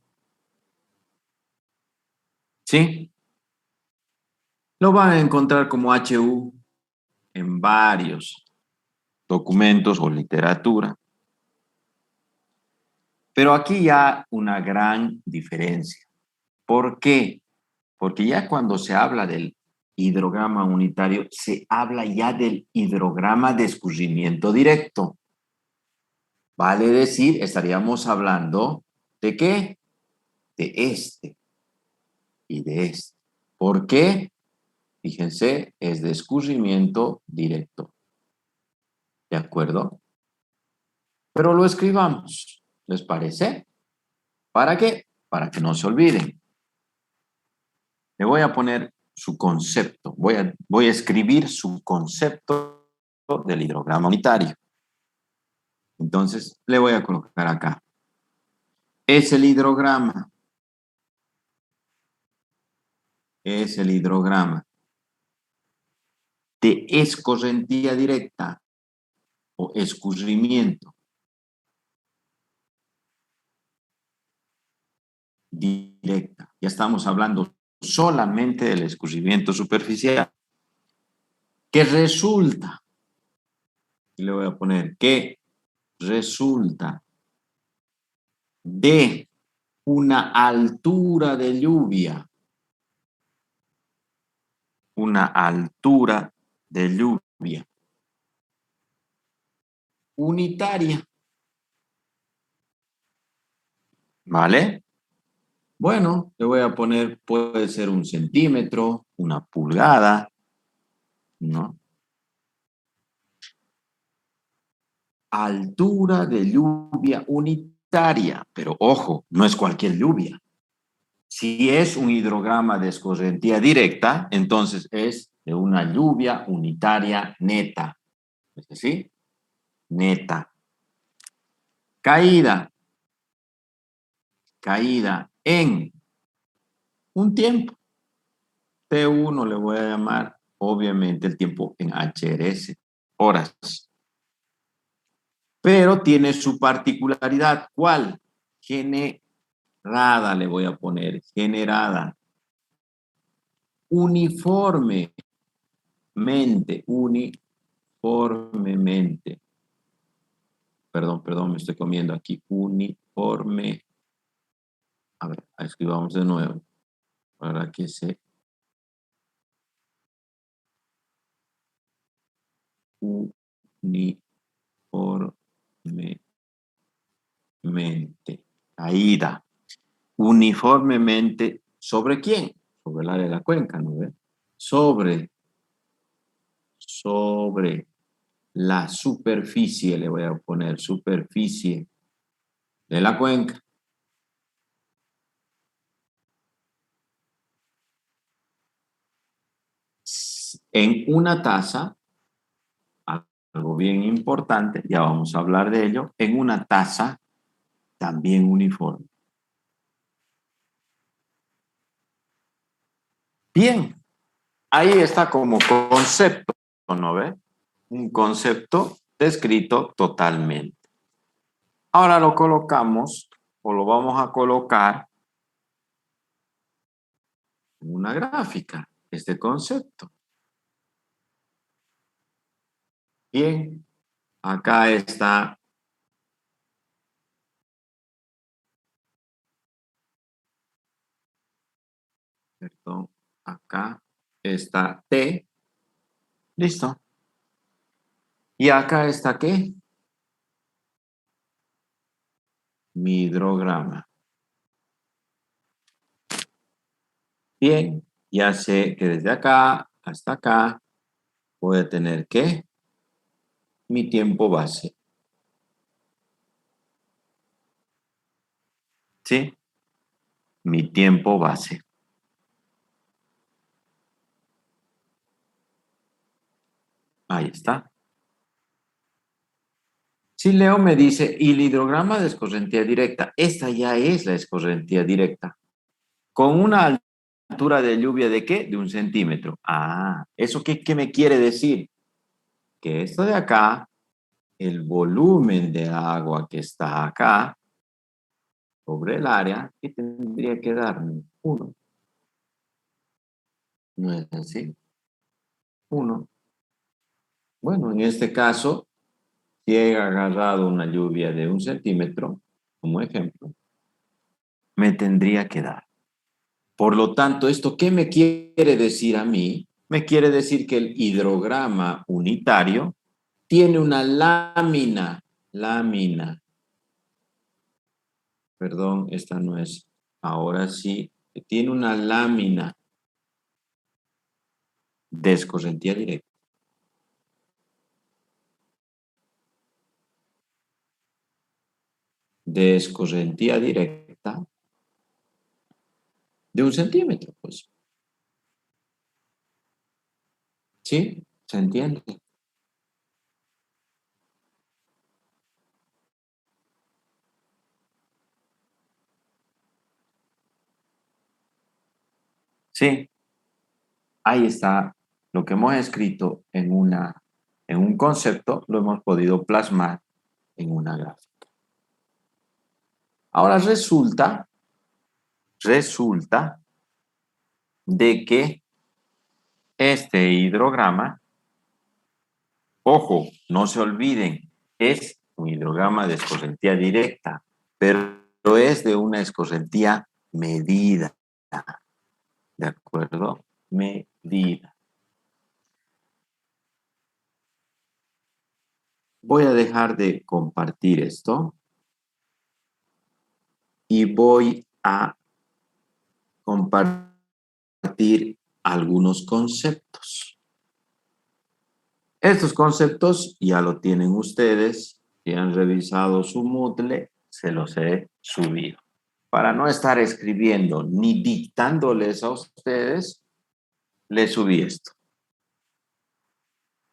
¿sí? Lo van a encontrar como HU en varios documentos o literatura. Pero aquí ya una gran diferencia. ¿Por qué? Porque ya cuando se habla del hidrograma unitario, se habla ya del hidrograma de escurrimiento directo. Vale decir, estaríamos hablando ¿de qué? De este y de este. ¿Por qué? Fíjense, es de escurrimiento directo. ¿De acuerdo? Pero lo escribamos. ¿Les parece? ¿Para qué? Para que no se olviden. Le voy a poner su concepto. Voy a escribir su concepto del hidrograma unitario. Entonces, le voy a colocar acá. Es el hidrograma. Es el hidrograma de escorrentía directa o escurrimiento directa. Ya estamos hablando solamente del escurrimiento superficial. Que resulta, y le voy a poner que resulta de una altura de lluvia, una altura de lluvia unitaria. ¿Vale? Bueno, le voy a poner, puede ser 1 centímetro, 1 pulgada, ¿no? Altura de lluvia unitaria, pero ojo, no es cualquier lluvia. Si es un hidrograma de escorrentía directa, entonces es de una lluvia unitaria neta. ¿Es así? Neta. Caída. Caída en un tiempo. T1 le voy a llamar, obviamente, el tiempo en HRS, horas. Pero tiene su particularidad. ¿Cuál? Generada, le voy a poner. Generada. Uniformemente. Uniformemente. Perdón, me estoy comiendo aquí. Uniforme. A ver, escribamos de nuevo. Para que se... Uniformemente. Caída. Uniformemente. ¿Sobre quién? Sobre el área de la cuenca, ¿no ve? Sobre la superficie, le voy a poner superficie de la cuenca. En una taza, algo bien importante, ya vamos a hablar de ello, en una taza también uniforme. Bien, ahí está como concepto, ¿no ve? Un concepto descrito totalmente. Ahora lo colocamos o lo vamos a colocar en una gráfica, este concepto. Bien, acá está. Perdón, acá está T. Listo. ¿Y acá está qué? Mi hidrograma. Bien, ya sé que desde acá hasta acá voy a tener que mi tiempo base. ¿Sí? Mi tiempo base. Ahí está. Si Leo me dice, y el hidrograma de escorrentía directa, esta ya es la escorrentía directa. Con una altura de lluvia de ¿qué? De 1 centímetro. Ah, ¿eso qué me quiere decir? Que esto de acá, el volumen de agua que está acá, sobre el área, ¿qué tendría que darme? 1. ¿No es así? 1. Bueno, en este caso, si he agarrado una lluvia de 1 centímetro, como ejemplo, me tendría que dar. Por lo tanto, ¿esto qué me quiere decir a mí? Me quiere decir que el hidrograma unitario tiene una lámina, perdón, esta no es, ahora sí, tiene una lámina de escorrentía directa. De escorrentía directa de 1 centímetro, pues. ¿Sí? ¿Se entiende? Sí, ahí está lo que hemos escrito en un concepto, lo hemos podido plasmar en una gráfica. Ahora resulta de que este hidrograma, ojo, no se olviden, es un hidrograma de escorrentía directa, pero es de una escorrentía medida, ¿de acuerdo? Medida. Voy a dejar de compartir esto y voy a compartir algunos conceptos. Estos conceptos ya lo tienen ustedes, si han revisado su Moodle, se los he subido. Para no estar escribiendo ni dictándoles a ustedes, les subí esto.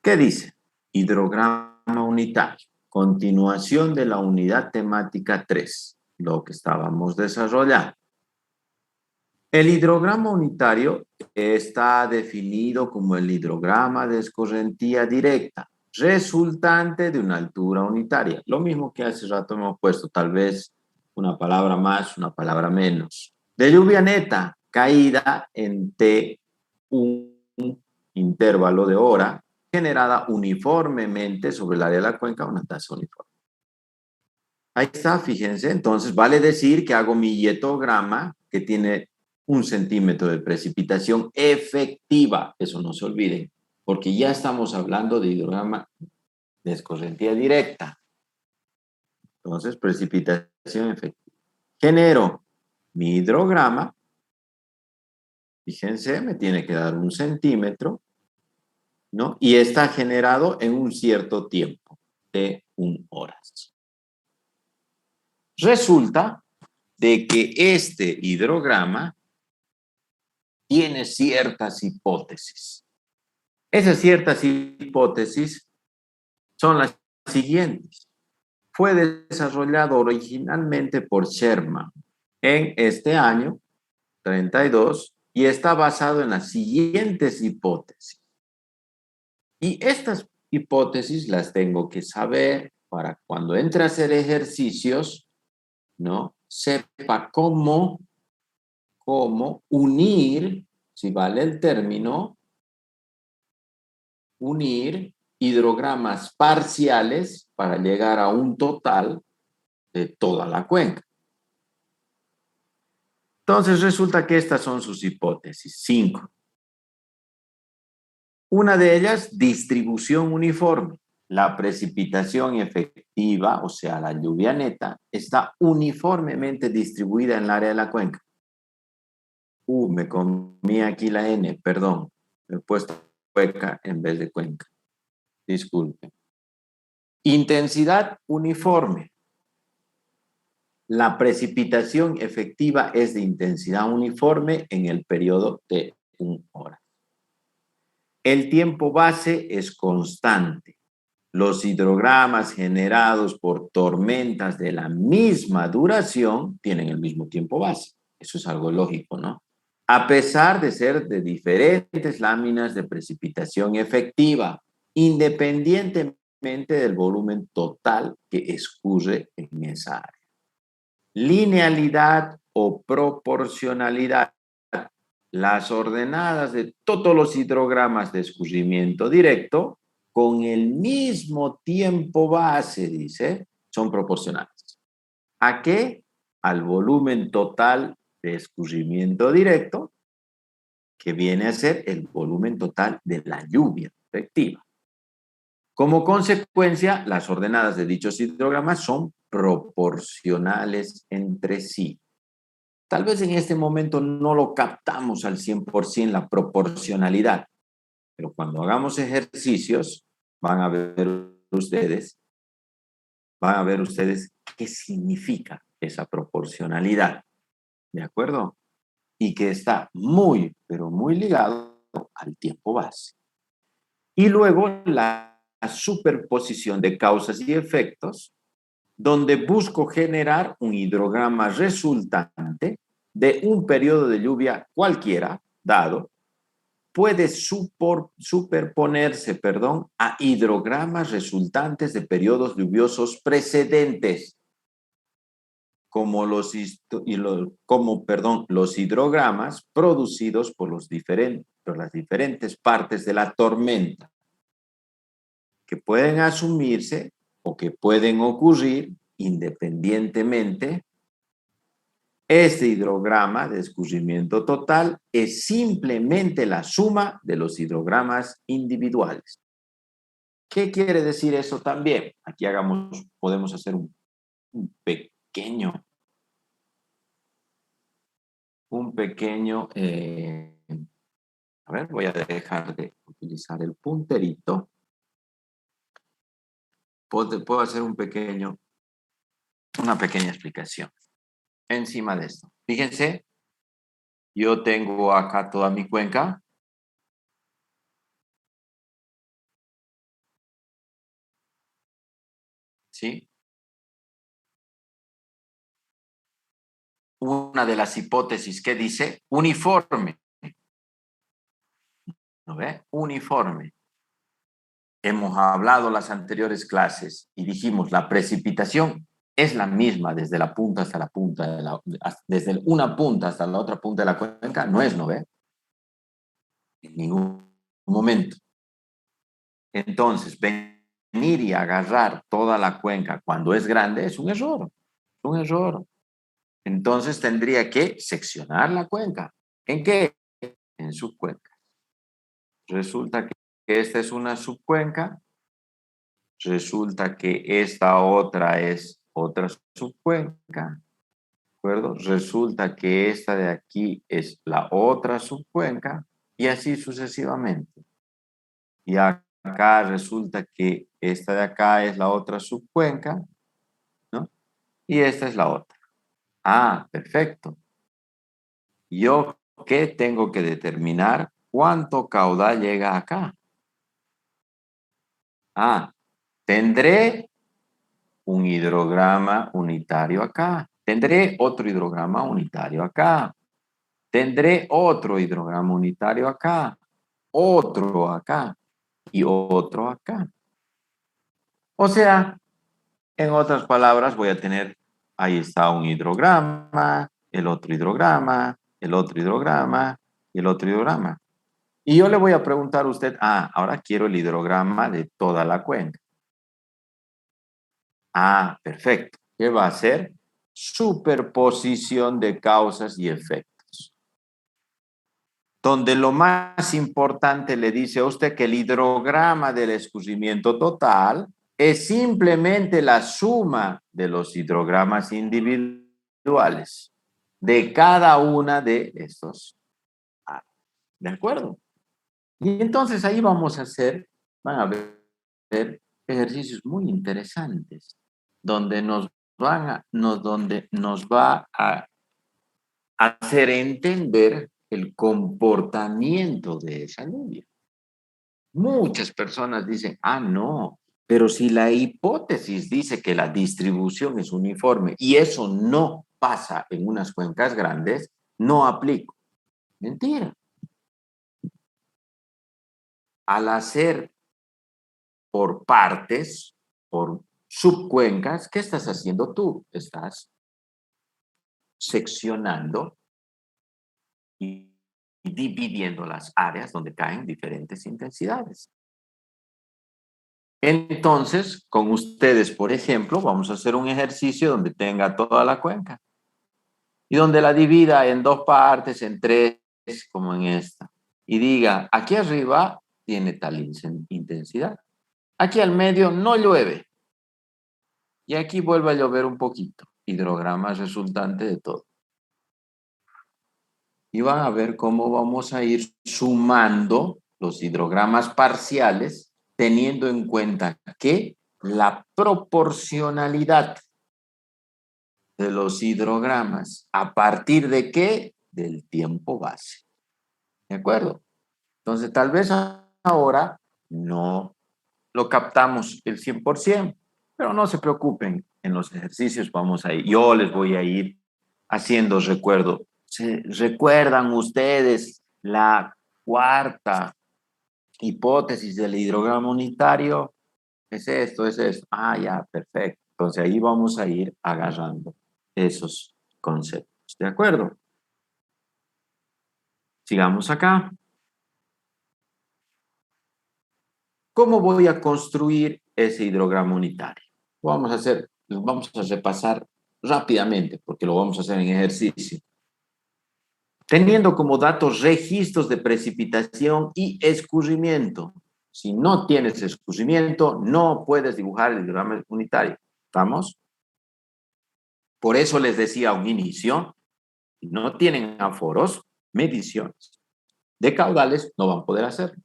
¿Qué dice? Hidrograma unitario. Continuación de la unidad temática 3, lo que estábamos desarrollando. El hidrograma unitario está definido como el hidrograma de escorrentía directa, resultante de una altura unitaria. Lo mismo que hace rato hemos puesto, tal vez una palabra más, una palabra menos. De lluvia neta, caída en T, un intervalo de hora, generada uniformemente sobre el área de la cuenca, una tasa uniforme. Ahí está, fíjense. Entonces, vale decir que hago mi hietograma que tiene 1 centímetro de precipitación efectiva. Eso no se olviden, porque ya estamos hablando de hidrograma de escorrentía directa. Entonces, precipitación efectiva. Genero mi hidrograma. Fíjense, me tiene que dar 1 centímetro, ¿no? Y está generado en un cierto tiempo de 1 horas. Resulta de que este hidrograma tiene ciertas hipótesis. Esas ciertas hipótesis son las siguientes. Fue desarrollado originalmente por Sherman en este año 32 y está basado en las siguientes hipótesis. Y estas hipótesis las tengo que saber para cuando entre a hacer ejercicios, ¿no? Sepa cómo unir, si vale el término, unir hidrogramas parciales para llegar a un total de toda la cuenca. Entonces resulta que estas son sus hipótesis, 5. Una de ellas, distribución uniforme. La precipitación efectiva, o sea, la lluvia neta, está uniformemente distribuida en el área de la cuenca. Me comí aquí la N, perdón. Me he puesto cuenca en vez de cuenca. Disculpe. Intensidad uniforme. La precipitación efectiva es de intensidad uniforme en el periodo de 1 hora. El tiempo base es constante. Los hidrogramas generados por tormentas de la misma duración tienen el mismo tiempo base. Eso es algo lógico, ¿no? A pesar de ser de diferentes láminas de precipitación efectiva, independientemente del volumen total que escurre en esa área. Linealidad o proporcionalidad. Las ordenadas de todos los hidrogramas de escurrimiento directo con el mismo tiempo base, dice, son proporcionales. ¿A qué? Al volumen total de escurrimiento directo, que viene a ser el volumen total de la lluvia efectiva. Como consecuencia, las ordenadas de dichos hidrogramas son proporcionales entre sí. Tal vez en este momento no lo captamos al 100% la proporcionalidad, pero cuando hagamos ejercicios van a ver ustedes qué significa esa proporcionalidad, ¿de acuerdo? Y que está muy, pero muy ligado al tiempo base. Y luego la superposición de causas y efectos, donde busco generar un hidrograma resultante de un periodo de lluvia cualquiera, dado, puede superponerse, a hidrogramas resultantes de periodos lluviosos precedentes, como los hidrogramas producidos por las diferentes partes de la tormenta, que pueden asumirse o que pueden ocurrir independientemente. Este hidrograma de escurrimiento total es simplemente la suma de los hidrogramas individuales. ¿Qué quiere decir eso también? Aquí podemos hacer un pequeño, a ver, voy a dejar de utilizar el punterito. Puedo hacer una pequeña explicación encima de esto. Fíjense, yo tengo acá toda mi cuenca. ¿Sí? Una de las hipótesis que dice uniforme. ¿No ve? Uniforme. Hemos hablado las anteriores clases y dijimos la precipitación es la misma desde la punta hasta la punta, desde una punta hasta la otra punta de la cuenca, ¿no ve? En ningún momento. Entonces, venir y agarrar toda la cuenca cuando es grande es un error. Un error. Entonces tendría que seccionar la cuenca. ¿En qué? En subcuencas. Resulta que esta es una subcuenca. Resulta que esta otra es otra subcuenca. ¿De acuerdo? Resulta que esta de aquí es la otra subcuenca y así sucesivamente. Y acá resulta que esta de acá es la otra subcuenca, ¿no? Y esta es la otra. Ah, perfecto. Yo, ¿qué tengo que determinar? ¿Cuánto caudal llega acá? Ah, tendré un hidrograma unitario acá. Tendré otro hidrograma unitario acá. tendré otro hidrograma unitario acá, otro acá y otro acá. O sea, en otras palabras, voy a tener, ahí está un hidrograma, el otro hidrograma, el otro hidrograma y el otro hidrograma. Y yo le voy a preguntar a usted, ahora quiero el hidrograma de toda la cuenca. Perfecto. ¿Qué va a hacer? Superposición de causas y efectos. Donde lo más importante le dice a usted que el hidrograma del escurrimiento total es simplemente la suma de los hidrogramas individuales de cada una de estos. ¿De acuerdo? Y entonces ahí vamos a hacer, van a ver ejercicios muy interesantes, donde donde nos va a hacer entender el comportamiento de esa lluvia. Muchas personas dicen, no, pero si la hipótesis dice que la distribución es uniforme y eso no pasa en unas cuencas grandes, no aplico. Mentira. Al hacer por partes, por subcuencas, ¿qué estás haciendo tú? Estás seccionando y dividiendo las áreas donde caen diferentes intensidades. Entonces, con ustedes, por ejemplo, vamos a hacer un ejercicio donde tenga toda la cuenca y donde la divida en dos partes, en tres, como en esta. Y diga, aquí arriba tiene tal intensidad. Aquí al medio no llueve. Y aquí vuelve a llover un poquito. Hidrograma resultante de todo. Y van a ver cómo vamos a ir sumando los hidrogramas parciales, teniendo en cuenta que la proporcionalidad de los hidrogramas, ¿a partir de qué? Del tiempo base. ¿De acuerdo? Entonces, tal vez ahora no lo captamos el 100%, pero no se preocupen, en los ejercicios vamos a ir, yo les voy a ir haciendo recuerdo. ¿Recuerdan ustedes la cuarta hipótesis del hidrograma unitario? Es esto, es esto. Ya, perfecto. Entonces ahí vamos a ir agarrando esos conceptos. ¿De acuerdo? Sigamos acá. ¿Cómo voy a construir ese hidrograma unitario? Vamos a repasar rápidamente, porque lo vamos a hacer en ejercicio. Teniendo como datos registros de precipitación y escurrimiento. Si no tienes escurrimiento, no puedes dibujar el hidrograma unitario. ¿Estamos? Por eso les decía a un inicio, si no tienen aforos, mediciones de caudales, no van a poder hacerlo.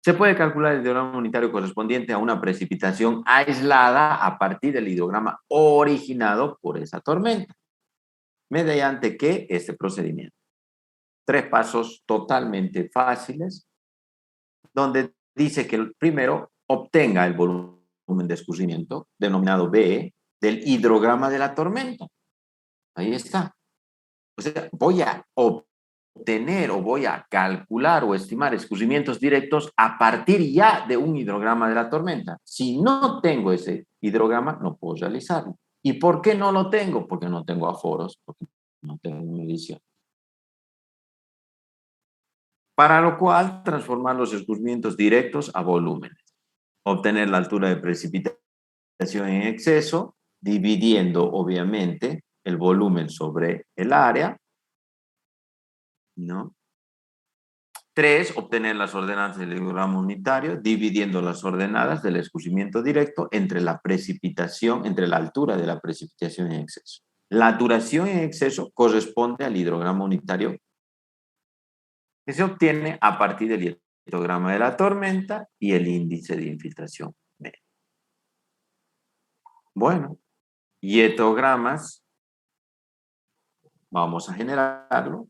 Se puede calcular el hidrograma unitario correspondiente a una precipitación aislada a partir del hidrograma originado por esa tormenta. ¿Mediante qué? Este procedimiento. 3 pasos totalmente fáciles, donde dice que el primero obtenga el volumen de escurrimiento, denominado B, del hidrograma de la tormenta. Ahí está. O sea, voy a obtener o voy a calcular o estimar escurrimientos directos a partir ya de un hidrograma de la tormenta. Si no tengo ese hidrograma, no puedo realizarlo. ¿Y por qué no lo tengo? Porque no tengo aforos, porque no tengo medición. Para lo cual, transformar los escurrimientos directos a volúmenes. Obtener la altura de precipitación en exceso, dividiendo, obviamente, el volumen sobre el área, ¿no? 3, obtener las ordenadas del hidrograma unitario, dividiendo las ordenadas del escurrimiento directo entre la precipitación, entre la altura de la precipitación en exceso. La duración en exceso corresponde al hidrograma unitario que se obtiene a partir del hidrograma de la tormenta y el índice de infiltración medio. Bueno, hietogramas, vamos a generarlo,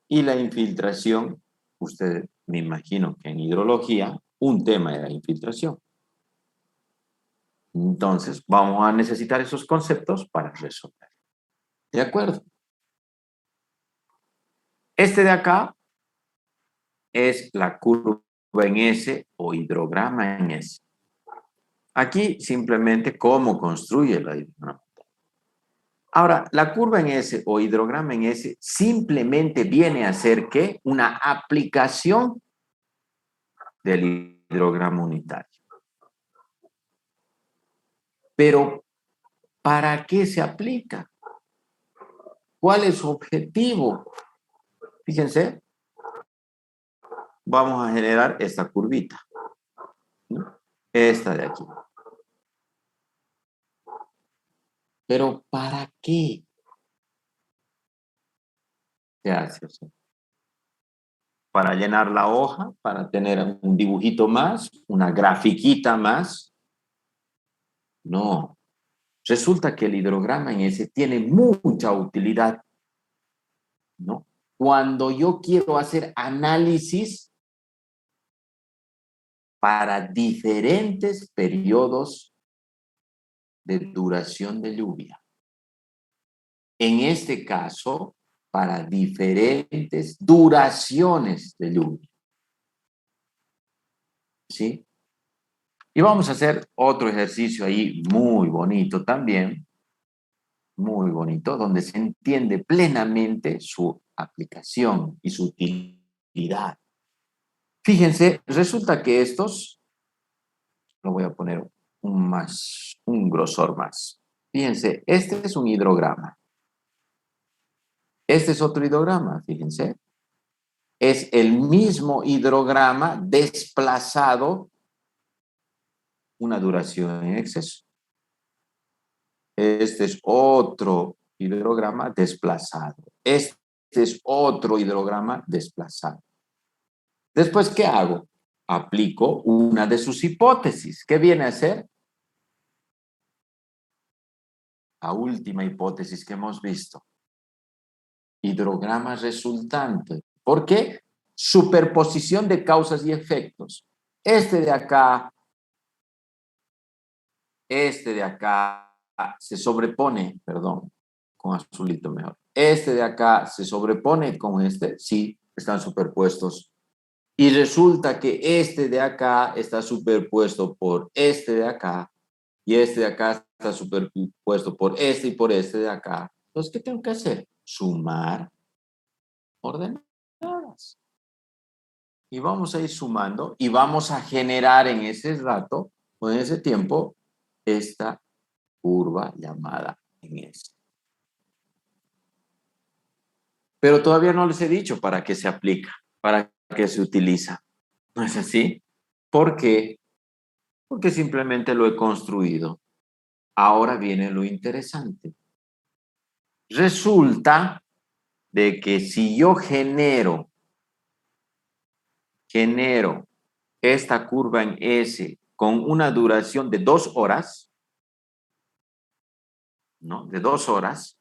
y la infiltración, usted me imagino que en hidrología, un tema era infiltración. Entonces, vamos a necesitar esos conceptos para resolver. ¿De acuerdo? Este de acá es la curva en S o hidrograma en S. Aquí simplemente cómo construye la hidrograma. Ahora, la curva en S o hidrograma en S simplemente viene a ser ¿qué? Una aplicación del hidrograma unitario. Pero, ¿para qué se aplica? ¿Cuál es su objetivo? Fíjense, vamos a generar esta curvita, ¿no? Esta de aquí. Pero, ¿para qué se hace eso? Para llenar la hoja, para tener un dibujito más, una grafiquita más. No. Resulta que el hidrograma en ese tiene mucha utilidad, ¿no? Cuando yo quiero hacer análisis para diferentes periodos de duración de lluvia. En este caso, para diferentes duraciones de lluvia. ¿Sí? Y vamos a hacer otro ejercicio ahí muy bonito también, muy bonito, donde se entiende plenamente su aplicación y su utilidad. Fíjense, resulta que estos, lo voy a poner un grosor más. Fíjense, este es un hidrograma. Este es otro hidrograma, fíjense. Es el mismo hidrograma desplazado una duración en exceso. Este es otro hidrograma desplazado. Este es otro hidrograma desplazado. Después, ¿qué hago? Aplico una de sus hipótesis. ¿Qué viene a ser? La última hipótesis que hemos visto. Hidrograma resultante. ¿Por qué? Superposición de causas y efectos. Este de acá se sobrepone, perdón, con azulito mejor. Este de acá se sobrepone con este, sí, están superpuestos. Y resulta que este de acá está superpuesto por este de acá, y este de acá está superpuesto por este y por este de acá. Entonces, ¿qué tengo que hacer? Sumar ordenadas. Y vamos a ir sumando y vamos a generar en ese rato o en ese tiempo esta curva llamada en S. Pero todavía no les he dicho para qué se aplica, para qué se utiliza. ¿No es así? ¿Por qué? Porque simplemente lo he construido. Ahora viene lo interesante. Resulta de que si yo genero esta curva en S con una duración de 2 horas, ¿no? De 2 horas,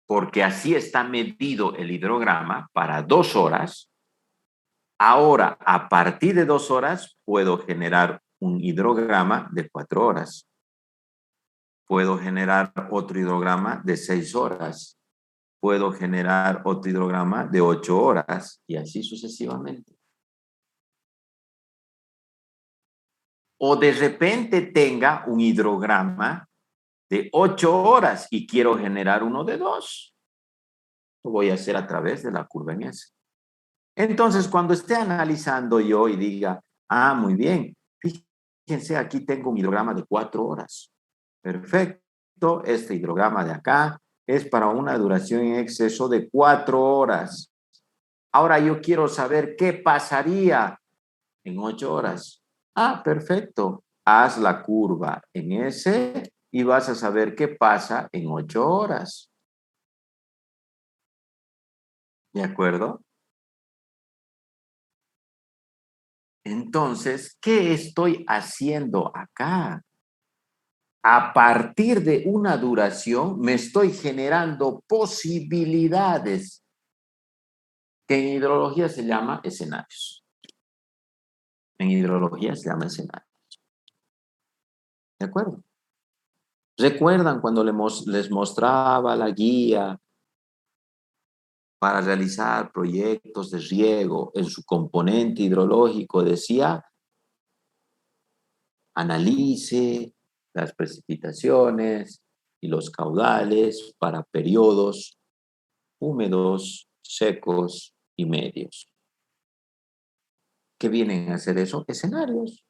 porque así está medido el hidrograma para 2 horas. Ahora, a partir de 2 horas, puedo generar un hidrograma de 4 horas. Puedo generar otro hidrograma de 6 horas. Puedo generar otro hidrograma de 8 horas y así sucesivamente. O de repente tenga un hidrograma de 8 horas y quiero generar uno de 2. Lo voy a hacer a través de la curva en S. Entonces, cuando esté analizando yo y diga, ah, muy bien, fíjense, aquí tengo un hidrograma de 4 horas. Perfecto, este hidrograma de acá es para una duración en exceso de 4 horas. Ahora yo quiero saber qué pasaría en 8 horas. Ah, perfecto. Haz la curva en S y vas a saber qué pasa en 8 horas. ¿De acuerdo? Entonces, ¿qué estoy haciendo acá? A partir de una duración me estoy generando posibilidades que en hidrología se llama escenarios. En hidrología se llama escenarios. ¿De acuerdo? ¿Recuerdan cuando les mostraba la guía para realizar proyectos de riego en su componente hidrológico, decía, analice las precipitaciones y los caudales para periodos húmedos, secos y medios. ¿Qué vienen a hacer eso? Escenarios.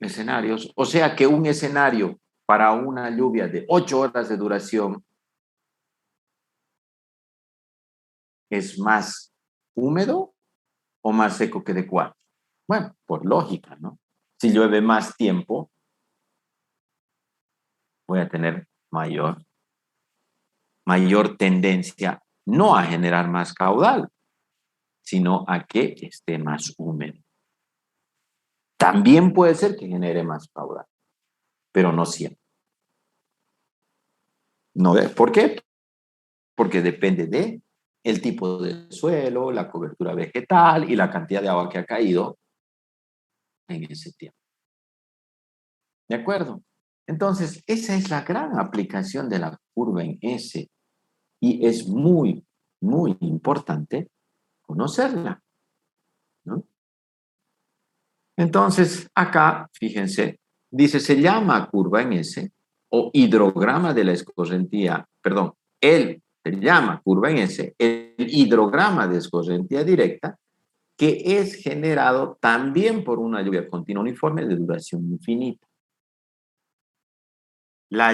Escenarios. O sea que un escenario para una lluvia de 8 horas de duración es más húmedo o más seco que de 4. Bueno, por lógica, ¿no? Si llueve más tiempo, voy a tener mayor tendencia no a generar más caudal, sino a que esté más húmedo. También puede ser que genere más caudal, pero no siempre. ¿No? ¿Por qué? Porque depende de el tipo de suelo, la cobertura vegetal y la cantidad de agua que ha caído en ese tiempo. ¿De acuerdo? Entonces, esa es la gran aplicación de la curva en S y es muy, muy importante conocerla, ¿no? Entonces, acá, fíjense, dice, se llama curva en S o hidrograma de la escorrentía, perdón, se llama curva en S, el hidrograma de escorrentía directa, que es generado también por una lluvia continua uniforme de duración infinita. La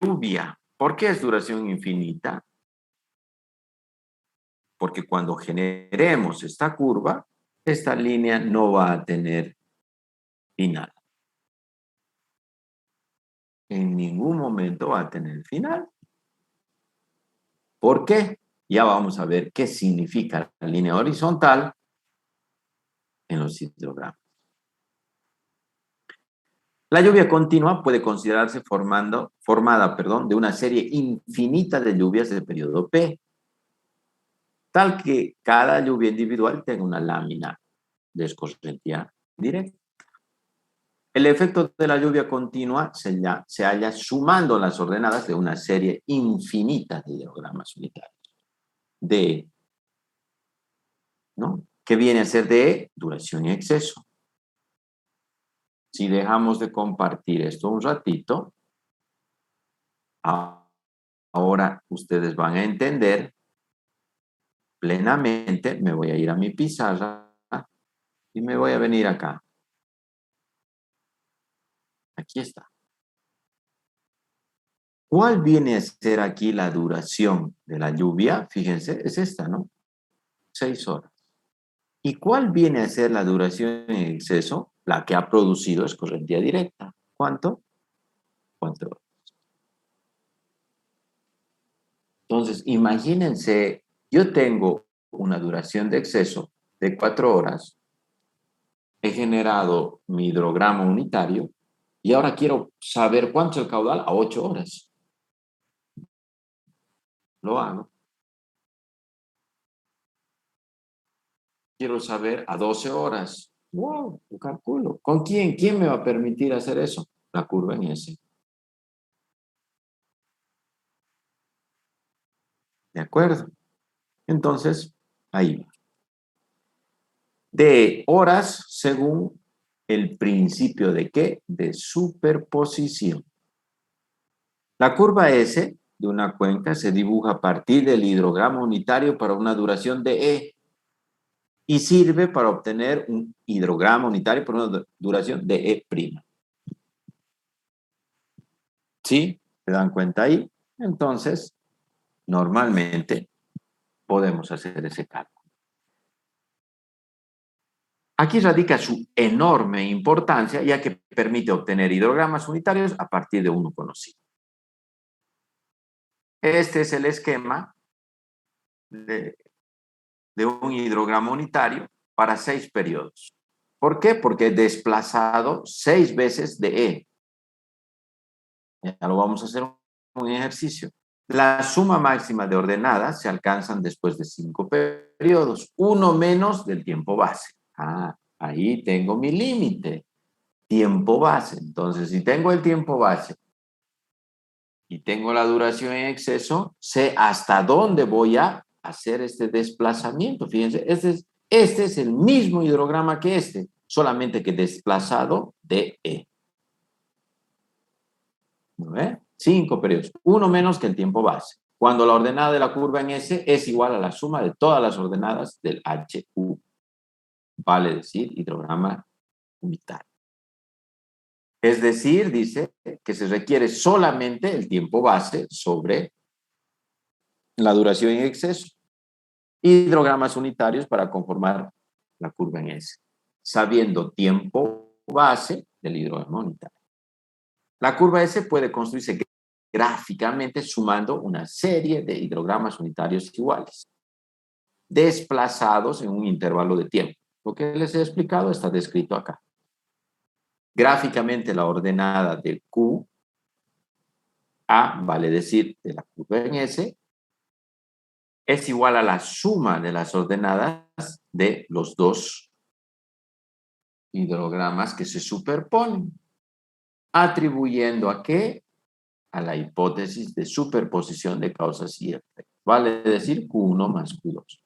lluvia, ¿por qué es duración infinita? Porque cuando generemos esta curva, esta línea no va a tener final. En ningún momento va a tener final. ¿Por qué? Ya vamos a ver qué significa la línea horizontal en los hidrogramas. La lluvia continua puede considerarse formada de una serie infinita de lluvias de periodo P, tal que cada lluvia individual tenga una lámina de escorrentía directa. El efecto de la lluvia continua se halla sumando las ordenadas de una serie infinita de hidrogramas unitarios. De, ¿no? ¿Qué viene a ser de duración y exceso? Si dejamos de compartir esto un ratito, ahora ustedes van a entender plenamente. Me voy a ir a mi pizarra y me voy a venir acá. Aquí está. ¿Cuál viene a ser aquí la duración de la lluvia? Fíjense, es esta, ¿no? 6 horas. ¿Y cuál viene a ser la duración en exceso? La que ha producido escorrentía directa. ¿Cuánto? 4 horas. Entonces, imagínense, yo tengo una duración de exceso de 4 horas, he generado mi hidrograma unitario y ahora quiero saber cuánto es el caudal a 8 horas. Lo hago. Quiero saber a 12 horas. ¡Wow! Lo calculo. ¿Con quién? ¿Quién me va a permitir hacer eso? La curva en S. ¿De acuerdo? Entonces, ahí va. De horas según el principio de ¿qué? De superposición. La curva S de una cuenca se dibuja a partir del hidrograma unitario para una duración de E y sirve para obtener un hidrograma unitario por una duración de E'. ¿Sí? ¿Se dan cuenta ahí? Entonces, normalmente podemos hacer ese cálculo. Aquí radica su enorme importancia, ya que permite obtener hidrogramas unitarios a partir de uno conocido. Este es el esquema de un hidrograma unitario para 6 periodos. ¿Por qué? Porque he desplazado 6 veces de E. Ya lo vamos a hacer un ejercicio. La suma máxima de ordenadas se alcanzan después de 5 periodos, uno menos del tiempo base. Ahí tengo mi límite, tiempo base. Entonces, si tengo el tiempo base y tengo la duración en exceso, sé hasta dónde voy a hacer este desplazamiento. Fíjense, este es el mismo hidrograma que este, solamente que desplazado de E. ¿No ve? 5 periodos, uno menos que el tiempo base. Cuando la ordenada de la curva en S es igual a la suma de todas las ordenadas del HU. Vale decir, hidrograma unitario. Es decir, dice que se requiere solamente el tiempo base sobre la duración en exceso. Hidrogramas unitarios para conformar la curva en S, sabiendo tiempo base del hidrograma unitario. La curva S puede construirse gráficamente sumando una serie de hidrogramas unitarios iguales, desplazados en un intervalo de tiempo. Lo que les he explicado está descrito acá. Gráficamente la ordenada de Q, A, vale decir, de la curva en S, es igual a la suma de las ordenadas de los dos hidrogramas que se superponen, atribuyendo a qué? A la hipótesis de superposición de causas y efectos. Vale decir Q1 más Q2.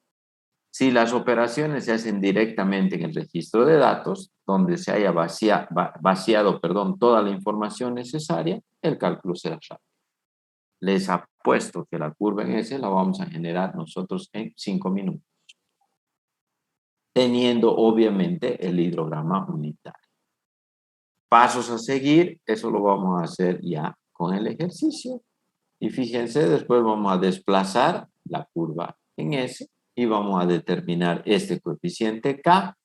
Si las operaciones se hacen directamente en el registro de datos, donde se haya vaciado toda la información necesaria, el cálculo será rápido. Les apuesto que la curva en S la vamos a generar nosotros en 5 minutos, teniendo obviamente el hidrograma unitario. Pasos a seguir, eso lo vamos a hacer ya con el ejercicio. Y fíjense, después vamos a desplazar la curva en S y vamos a determinar este coeficiente K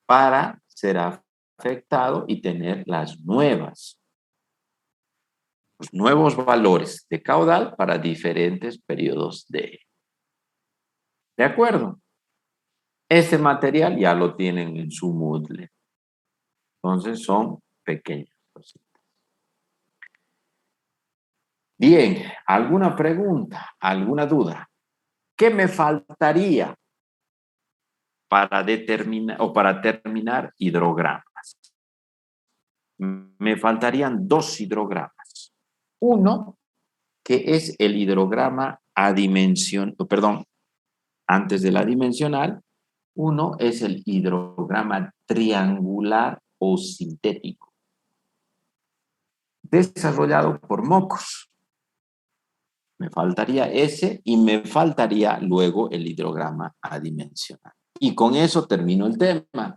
para ser afectado y tener los nuevos valores de caudal para diferentes periodos ¿de acuerdo? Este material ya lo tienen en su Moodle. Entonces son pequeñas cositas. Bien, ¿alguna pregunta? ¿Alguna duda? ¿Qué me faltaría para determinar o para terminar hidrogramas? Me faltarían 2 hidrogramas. Uno, que es el hidrograma antes de la dimensional. Uno es el hidrograma triangular o sintético, desarrollado por Mocos. Me faltaría ese y me faltaría luego el hidrograma adimensional. Y con eso termino el tema.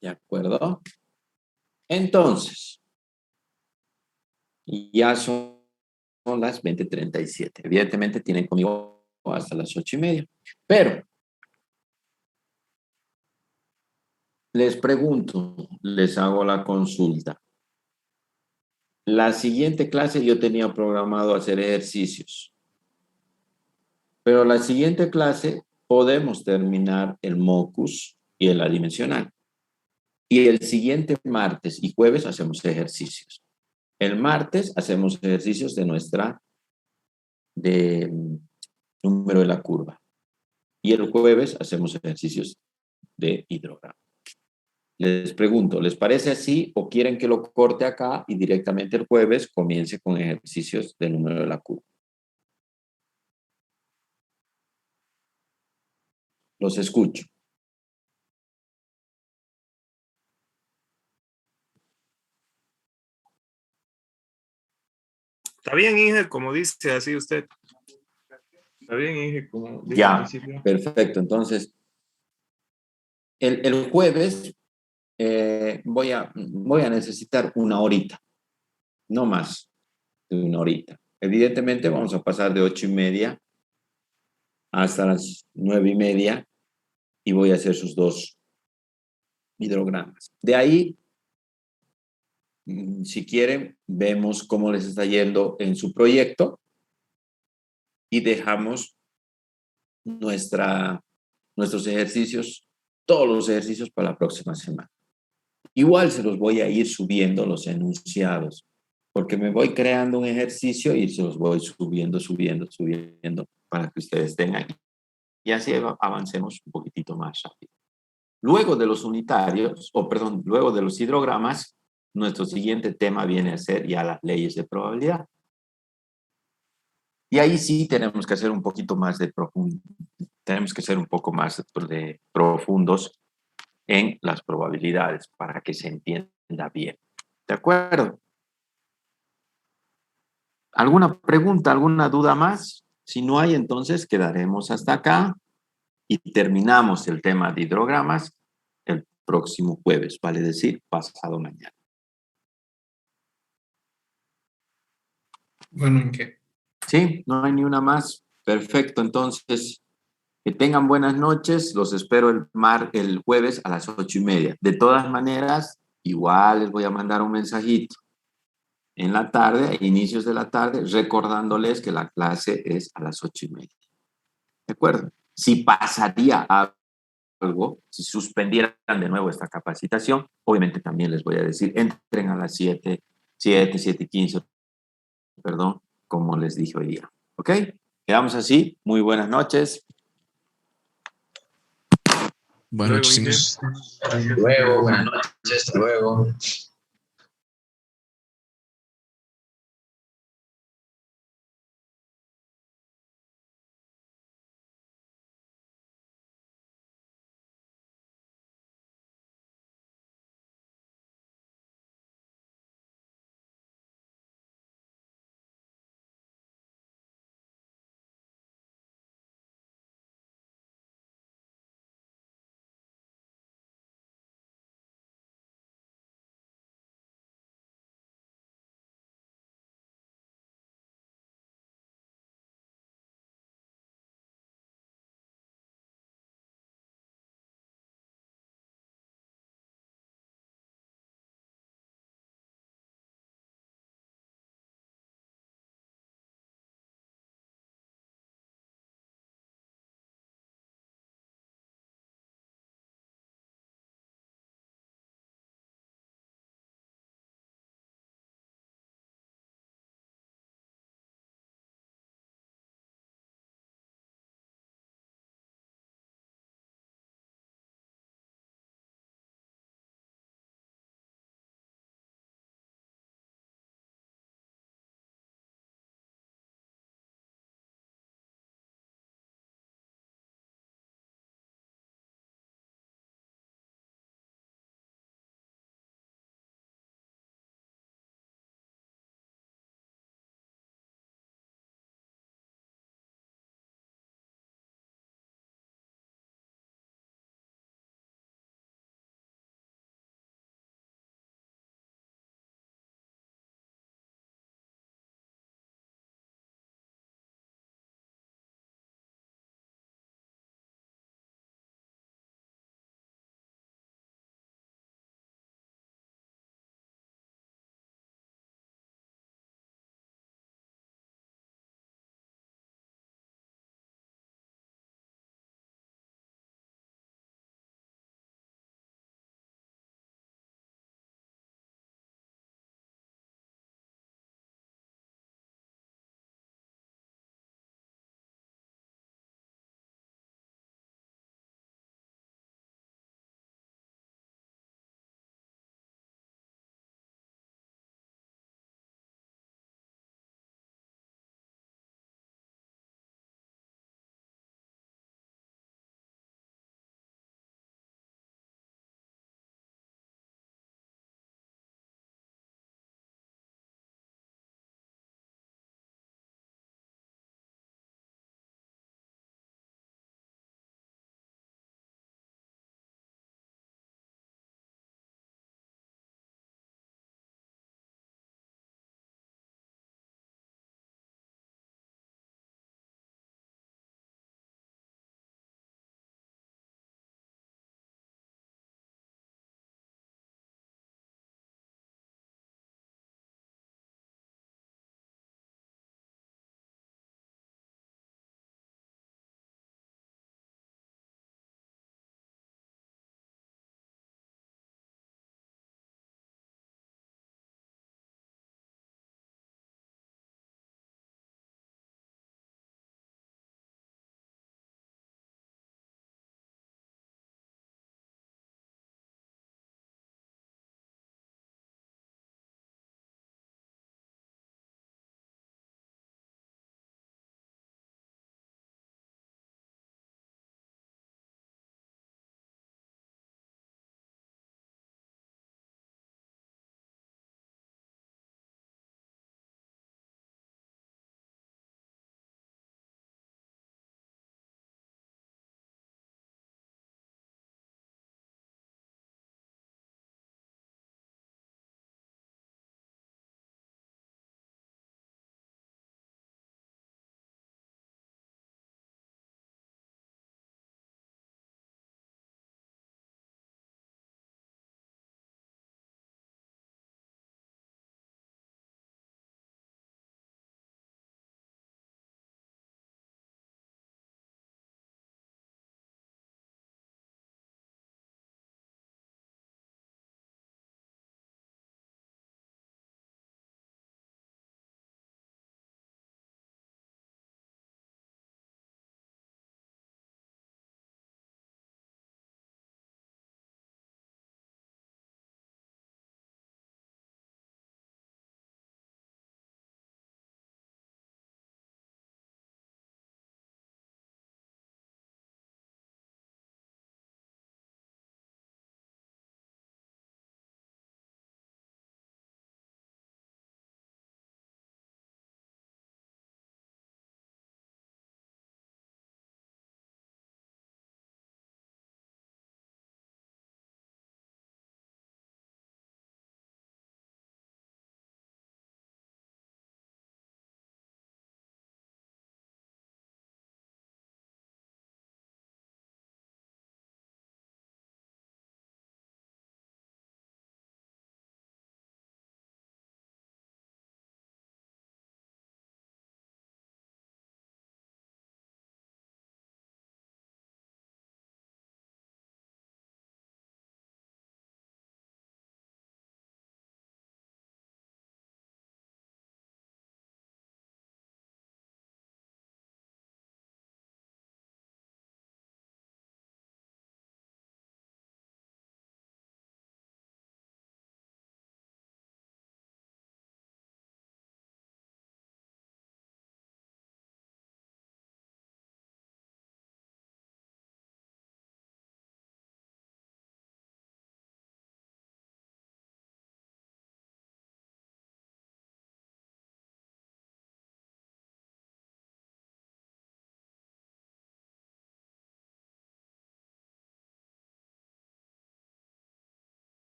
¿De acuerdo? Entonces, ya son las 20:37. Evidentemente tienen conmigo hasta las 8:30. Pero les pregunto, les hago la consulta. La siguiente clase yo tenía programado hacer ejercicios. Pero la siguiente clase podemos terminar el MOCUS y el adimensional. Y el siguiente martes y jueves hacemos ejercicios. El martes hacemos ejercicios de número de la curva. Y el jueves hacemos ejercicios de hidrograma. Les pregunto, ¿les parece así o quieren que lo corte acá y directamente el jueves comience con ejercicios de número de la curva? Los escucho. Está bien, Inge, como dice así usted. Está bien, Inge, como dice Ya, al principio. perfecto. Entonces, el jueves voy a necesitar una horita, no más de una horita. Evidentemente vamos a pasar de 8:30 hasta las 9:30 y voy a hacer sus 2 hidrogramas. De ahí, si quieren, vemos cómo les está yendo en su proyecto y dejamos nuestros ejercicios, todos los ejercicios para la próxima semana. Igual se los voy a ir subiendo los enunciados, porque me voy creando un ejercicio y se los voy subiendo para que ustedes tengan. Y así avancemos un poquitito más rápido. Luego de los unitarios, luego de los hidrogramas, nuestro siguiente tema viene a ser ya las leyes de probabilidad. Y ahí sí tenemos que hacer un poquito más de tenemos que ser un poco más de profundos en las probabilidades para que se entienda bien. ¿De acuerdo? ¿Alguna pregunta, alguna duda más? Si no hay, entonces quedaremos hasta acá y terminamos el tema de hidrogramas el próximo jueves, vale decir, pasado mañana. Bueno, ¿en qué? Sí, no hay ni una más. Perfecto, entonces, que tengan buenas noches. Los espero el jueves a las 8:30. De todas maneras, igual les voy a mandar un mensajito en la tarde, a inicios de la tarde, recordándoles que la clase es a las 8:30. ¿De acuerdo? Si pasaría algo, si suspendieran de nuevo esta capacitación, obviamente también les voy a decir, entren a las 7:15, perdón, como les dije hoy día. ¿Ok? Quedamos así. Muy buenas noches. Buenas noches. Luego, Hasta luego, buenas noches, hasta luego.